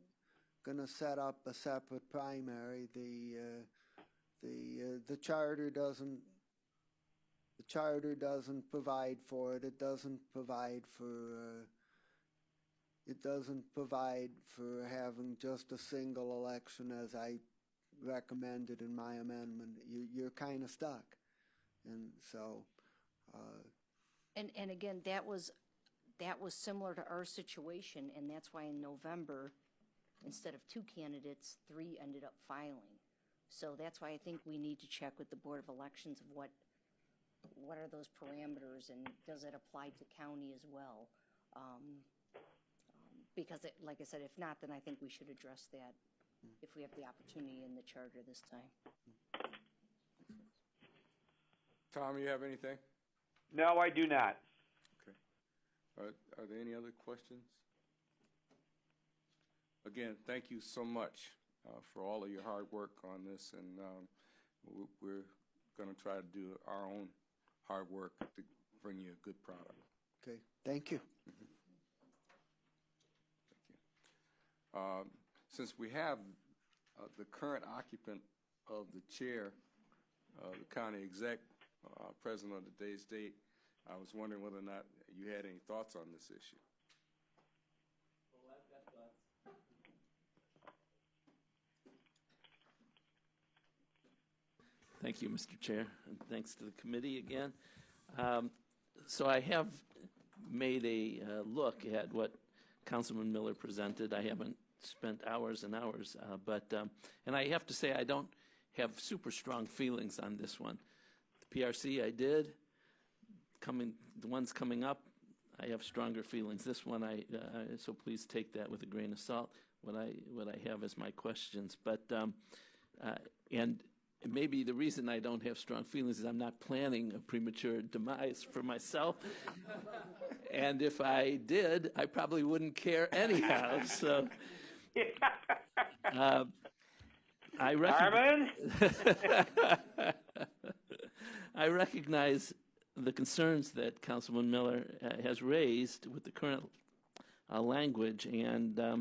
set up a separate primary. The charter doesn't provide for it. It doesn't provide for having just a single election, as I recommended in my amendment. You're kind of stuck, and so. And again, that was similar to our situation, and that's why in November, instead of 2 candidates, 3 ended up filing. So that's why I think we need to check with the Board of Elections of what are those parameters, and does it apply to county as well? Because like I said, if not, then I think we should address that if we have the opportunity in the charter this time. Tom, you have anything? No, I do not. Okay. Are there any other questions? Again, thank you so much for all of your hard work on this, and we're going to try to do our own hard work to bring you a good product. Okay, thank you. Mm-hmm. Thank you. Since we have the current occupant of the chair, the county exec, president of today's date, I was wondering whether or not you had any thoughts on this issue. Well, I've got thoughts. Thank you, Mr. Chair, and thanks to the committee again. So I have made a look at what Councilman Miller presented. I haven't spent hours and hours, and I have to say I don't have super strong feelings on this one. The PRC I did. The ones coming up, I have stronger feelings. This one, so please take that with a grain of salt. What I have is my questions, and maybe the reason I don't have strong feelings is I'm not planning a premature demise for myself. And if I did, I probably wouldn't care anyhow. So, I recognize the concerns that Councilman Miller has raised with the current language, and I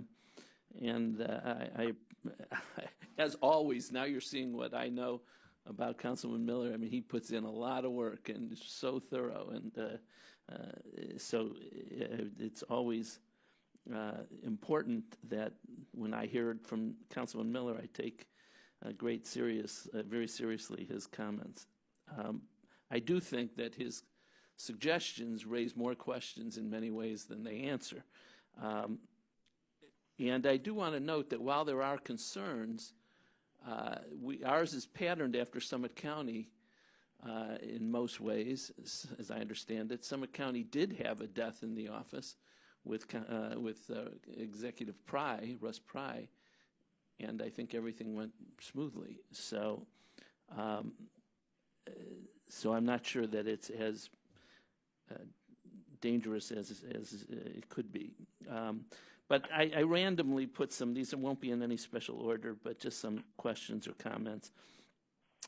as always, now you're seeing what I know about Councilman Miller. I mean, he puts in a lot of work and is so thorough, and so it's always important that when I hear it from Councilman Miller, I take very seriously his comments. I do think that his suggestions raise more questions in many ways than they answer. And I do want to note that while there are concerns, ours is patterned after Summit County in most ways, as I understand it. Summit County did have a death in the office with Executive Russ Pry, and I think everything went smoothly. So, so I'm not sure that it's as dangerous as it could be. But I randomly put some, these won't be in any special order, but just some questions or comments.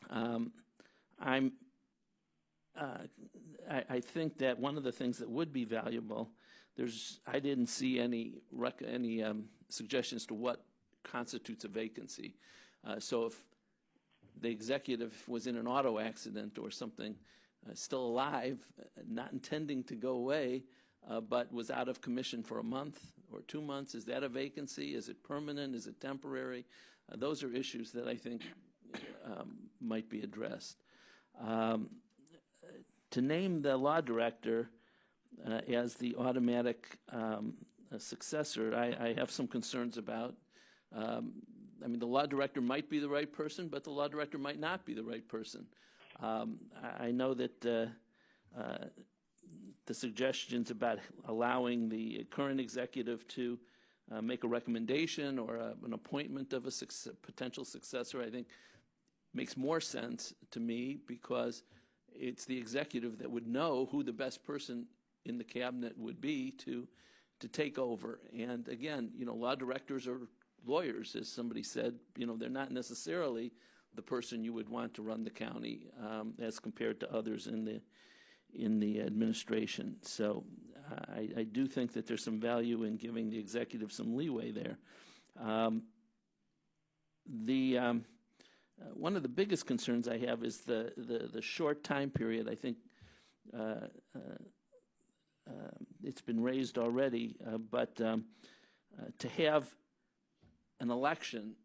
I think that one of the things that would be valuable, I didn't see any suggestions to what constitutes a vacancy. So if the executive was in an auto accident or something, still alive, not intending to go away, but was out of commission for a month or 2 months. Is that a vacancy? Is it permanent? Is it temporary? Those are issues that I think might be addressed. To name the law director as the automatic successor, I have some concerns about. I mean, the law director might be the right person, but the law director might not be the right person. I know that the suggestions about allowing the current executive to make a recommendation or an appointment of a potential successor, I think makes more sense to me, because it's the executive that would know who the best person in the cabinet would be to take over. And again, law directors are lawyers, as somebody said. They're not necessarily the person you would want to run the county as compared to others in the administration. So I do think that there's some value in giving the executive some leeway there. One of the biggest concerns I have is the short time period. I think it's been raised already, but to have an election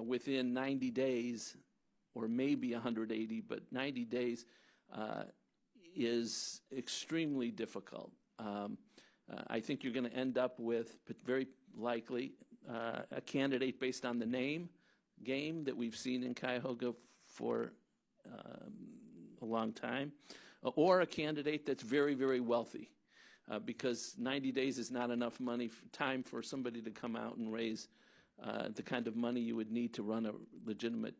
within 90 days, or maybe 180, but 90 days is extremely difficult. I think you're going to end up with, very likely, a candidate based on the name game that we've seen in Cuyahoga for a long time, or a candidate that's very, very wealthy, because 90 days is not enough time for somebody to come out and raise the kind of money you would need to run a legitimate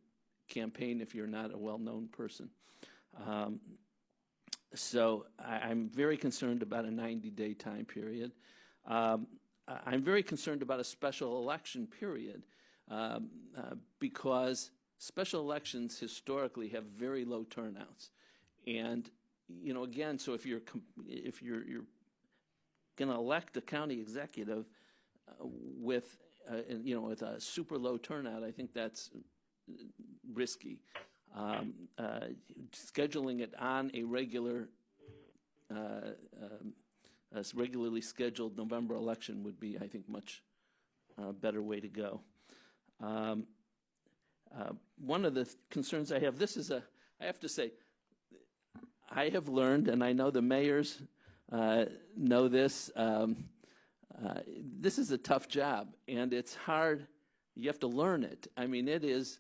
campaign if you're not a well-known person. So I'm very concerned about a 90-day time period. I'm very concerned about a special election period because special elections historically have very low turnouts. And, again, so if you're going to elect a county executive with a super low turnout, I think that's risky. Scheduling it on a regularly scheduled November election would be, I think, much better way to go. One of the concerns I have, I have to say, I have learned, and I know the mayors know this, this is a tough job, and it's hard. You have to learn it. I mean, it is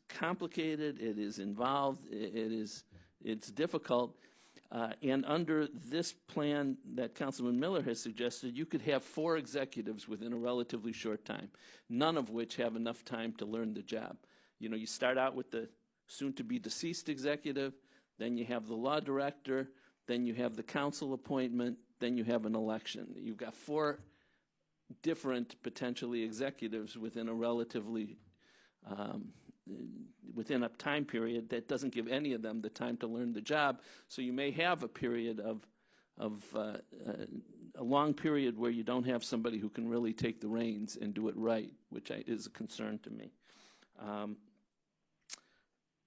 complicated. It is involved. It's difficult. And under this plan that Councilman Miller has suggested, you could have 4 executives within a relatively short time, none of which have enough time to learn the job. You start out with the soon-to-be deceased executive, then you have the law director, then you have the council appointment, then you have an election. You've got 4 different potentially executives within a relatively within a time period that doesn't give any of them the time to learn the job. So you may have a period of a long period where you don't have somebody who can really take the reins and do it right, which is a concern to me.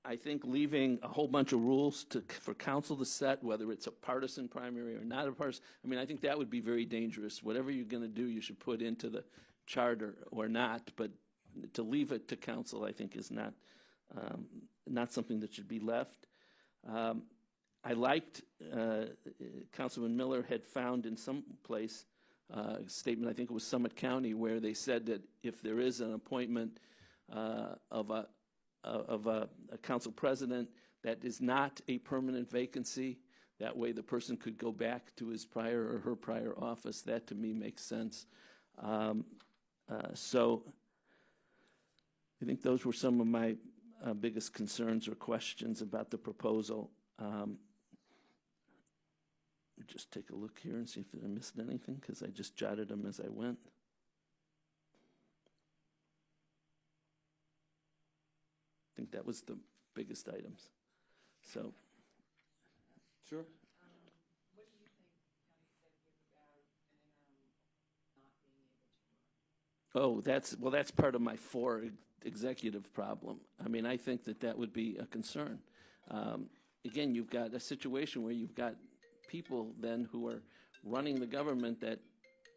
I think leaving a whole bunch of rules for council to set, whether it's a partisan primary or not a partisan, I think that would be very dangerous. Whatever you're going to do, you should put into the charter or not, but to leave it to council, I think, is not something that should be left. I liked Councilman Miller had found in some place a statement, I think it was Summit County, where they said that if there is an appointment of a council president that is not a permanent vacancy, that way the person could go back to his prior or her prior office. That to me makes sense. So I think those were some of my biggest concerns or questions about the proposal. Just take a look here and see if I missed anything, because I just jotted them as I went. I think that was the biggest items. So. Sure. What do you think, County Executive, about an interim not being able to run? Oh, that's part of my 4 executive problem. I mean, I think that would be a concern. again, you've got a situation where you've got people then who are running the government that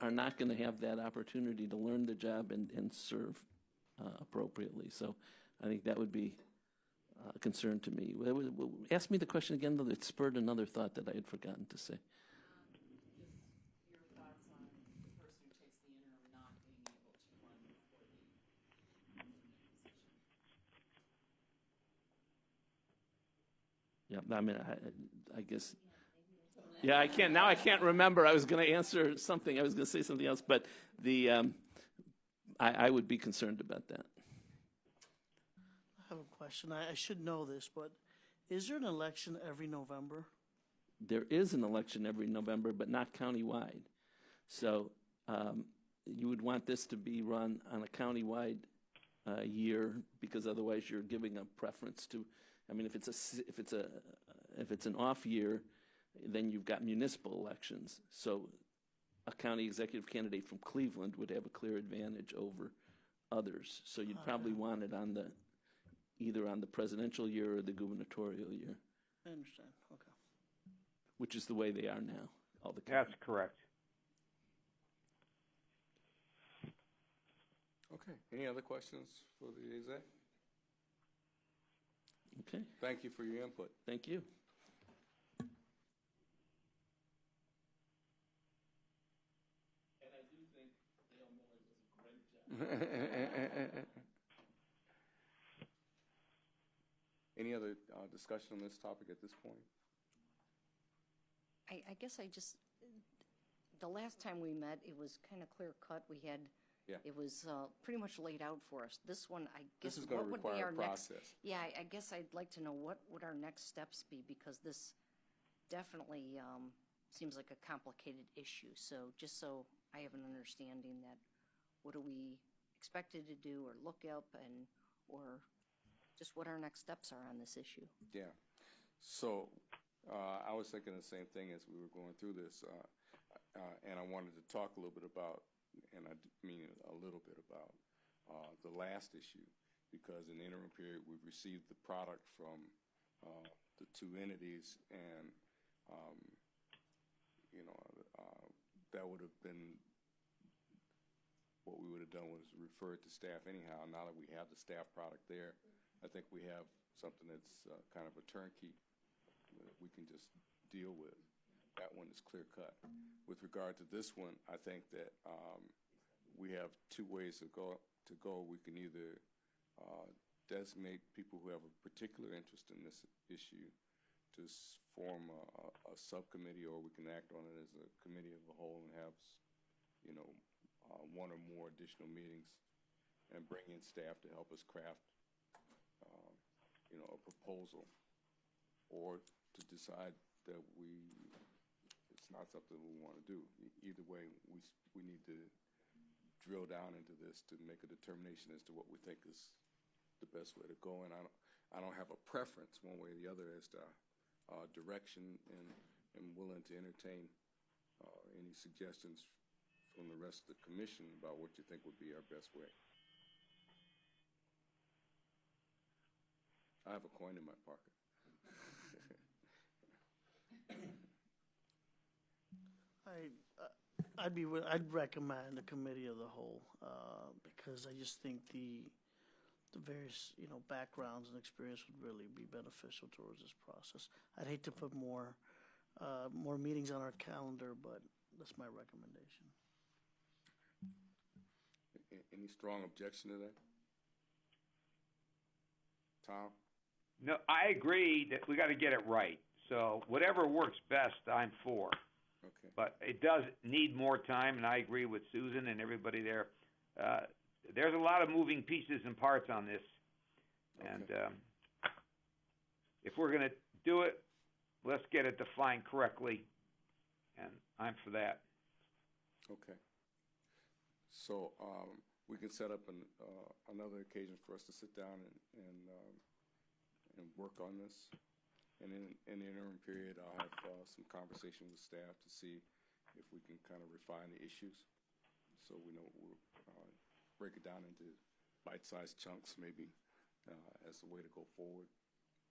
are not going to have that opportunity to learn the job and serve appropriately. So I think that would be a concern to me. Ask me the question again, though. It spurred another thought that I had forgotten to say. Your thoughts on the person who takes the interim not being able to run for the permanent position? Yeah, I mean, I guess. Yeah, I can't now. I can't remember. I was going to answer something. I was going to say something else, but I would be concerned about that. I have a question. I should know this, but is there an election every November? There is an election every November, but not countywide. So you would want this to be run on a countywide year, because otherwise you're giving a preference to. I mean, if it's an off year, then you've got municipal elections. So a county executive candidate from Cleveland would have a clear advantage over others. So you'd probably want it on either on the presidential year or the gubernatorial year, I understand. Okay. which is the way they are now. All the That's correct. Okay. Any other questions for the exec? Okay, Thank you for your input. thank you. And I do think Dale Miller does a great job. Any other discussion on this topic at this point? I guess the last time we met, it was kind of clear cut. Yeah. It was pretty much laid out for us. This one, I guess, This is going what to would be require our a next? process. Yeah, I guess I'd like to know what would our next steps be, because this definitely seems like a complicated issue. So just so I have an understanding that what are we expected to do or look up, or just what our next steps are on this issue. Yeah. So I was thinking the same thing as we were going through this, and I wanted to talk a little bit about, and I mean a little bit about, the last issue, because in the interim period we've received the product from the two entities, and that would have been what we would have done was refer it to staff anyhow. Now that we have the staff product there, I think we have something that's kind of a turnkey that we can just deal with. That one is clear cut. With regard to this one, I think that we have two ways to go. We can either designate people who have a particular interest in this issue to form a subcommittee, or we can act on it as a committee of the whole and have, one or more additional meetings and bring in staff to help us craft, a proposal, or to decide that it's not something we want to do. Either way, we need to drill down into this to make a determination as to what we think is the best way to go. And I don't have a preference one way or the other as to direction, and am willing to entertain any suggestions from the rest of the commission about what you think would be our best way. I have a coin in my pocket. I'd recommend a committee of the whole, because I just think the various, backgrounds and experience would really be beneficial towards this process. I'd hate to put more meetings on our calendar, but that's my recommendation. Any strong objection to that? Tom? No, I agree that we got to get it right. So whatever works best, I'm for. Okay. But it does need more time, and I agree with Susan and everybody there. There's a lot of moving pieces and parts on this. Okay. And if we're going to do it, let's get it defined correctly. And I'm for that. Okay. So we can set up another occasion for us to sit down and work on this. And in the interim period, I'll have some conversation with staff to see if we can kind of refine the issues, so we know we'll break it down into bite-sized chunks, maybe, as the way to go forward.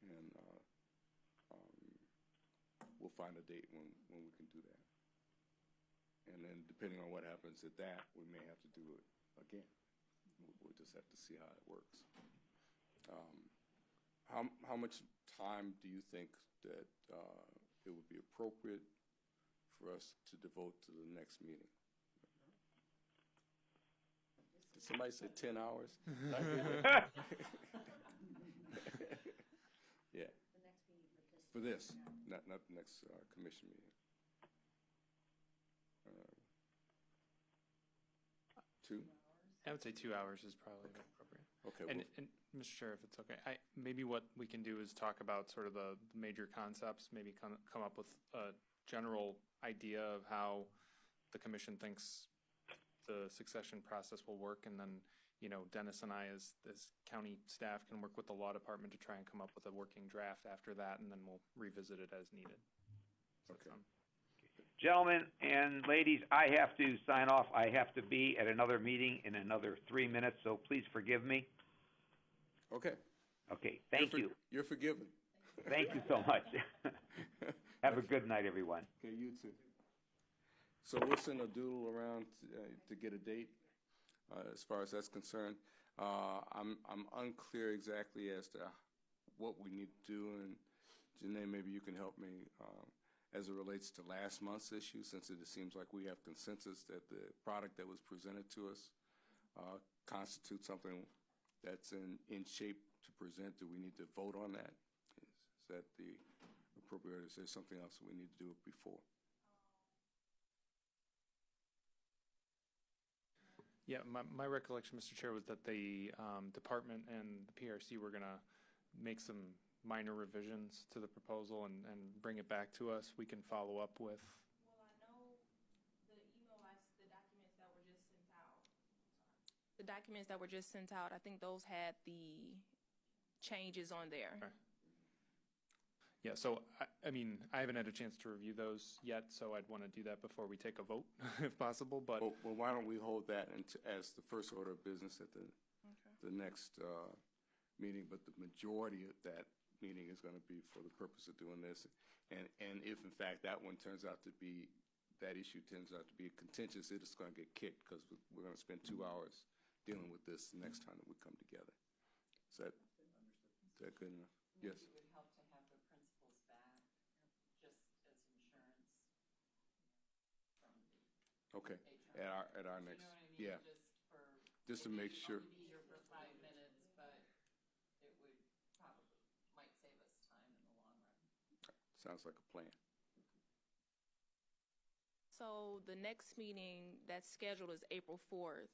And we'll find a date when we can do that. And then depending on what happens at that, we may have to do it again. We'll just have to see how it works. How much time do you think that it would be appropriate for us to devote to the next meeting? Did somebody say 10 hours? Yeah. For this, not the next commission meeting. 2? I would say 2 hours is probably appropriate. Okay. And Mr. Chair, if it's okay, maybe what we can do is talk about sort of the major concepts, maybe come up with a general idea of how the commission thinks the succession process will work, and then, you know, Dennis and I as county staff can work with the law department to try and come up with a working draft after that, and then we'll revisit it as needed. Okay. Gentlemen and ladies, I have to sign off. I have to be at another meeting in another 3 minutes, so please forgive me. Okay. Okay, thank you. You're forgiven. Thank you so much. Have a good night, everyone. Okay, you too. So we'll send a doodle around to get a date as far as that's concerned. I'm unclear exactly as to what we need to do, and Janae, maybe you can help me as it relates to last month's issue, since it seems like we have consensus that the product that was presented to us constitutes something that's in shape to present. Do we need to vote on that? Is that the appropriate, or is there something else that we need to do before? Yeah, my recollection, Mr. Chair, was that the department and the PRC were going to make some minor revisions to the proposal and bring it back to us. We can follow up with. Well, I know the documents that were just sent out. The documents that were just sent out, I think those had the changes on there. Okay. Yeah, so, I mean, I haven't had a chance to review those yet, so I'd want to do that before we take a vote, if possible, but. Well, why don't we hold that as the first order of business at the next meeting, but the majority of that meeting is going to be for the purpose of doing this. And if, in fact, that issue turns out to be contentious, it is going to get kicked, because we're going to spend 2 hours dealing with this the next time that we come together. Is that good enough? Yes. Maybe it would help to have the principals back, just as insurance from the Okay. HR. At our next, You know what I mean? yeah. Just to make sure. Maybe be here for 5 minutes, but it would might save us time in the long run. Sounds like a plan. So the next meeting that's scheduled is April 4th,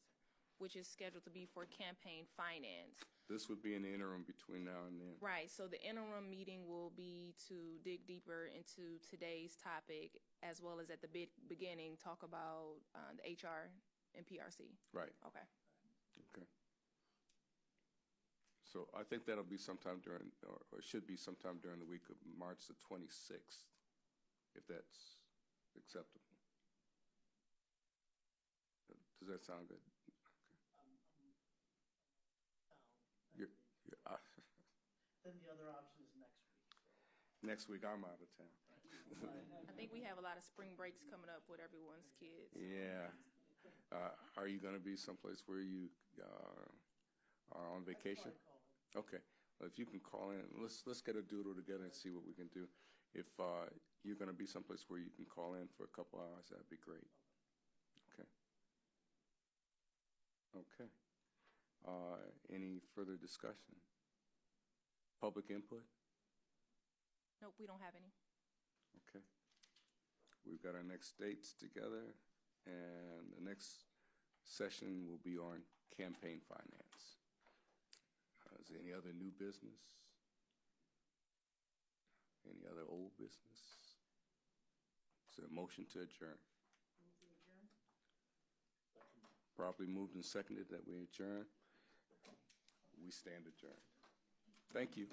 which is scheduled to be for campaign finance. This would be an interim between now and then. Right, so the interim meeting will be to dig deeper into today's topic, as well as at the beginning, talk about the HR and PRC. Right. Okay. Okay. So I think that'll be sometime during, or should be sometime during the week of March the 26th, if that's acceptable. Does that sound good? Then the other option is next week. Next week, I'm out of town. I think we have a lot of spring breaks coming up with everyone's kids. Yeah. Are you going to be someplace where you are on vacation? Okay. Well, if you can call in, let's get a doodle together and see what we can do. If you're going to be someplace where you can call in for a couple hours, that'd be great. Okay. Okay. Any further discussion? Public input? Nope, we don't have any. Okay. We've got our next dates together, and the next session will be on campaign finance. Is there any other new business? Any other old business? Is there a motion to adjourn? Properly moved and seconded that we adjourn. We stand adjourned. Thank you.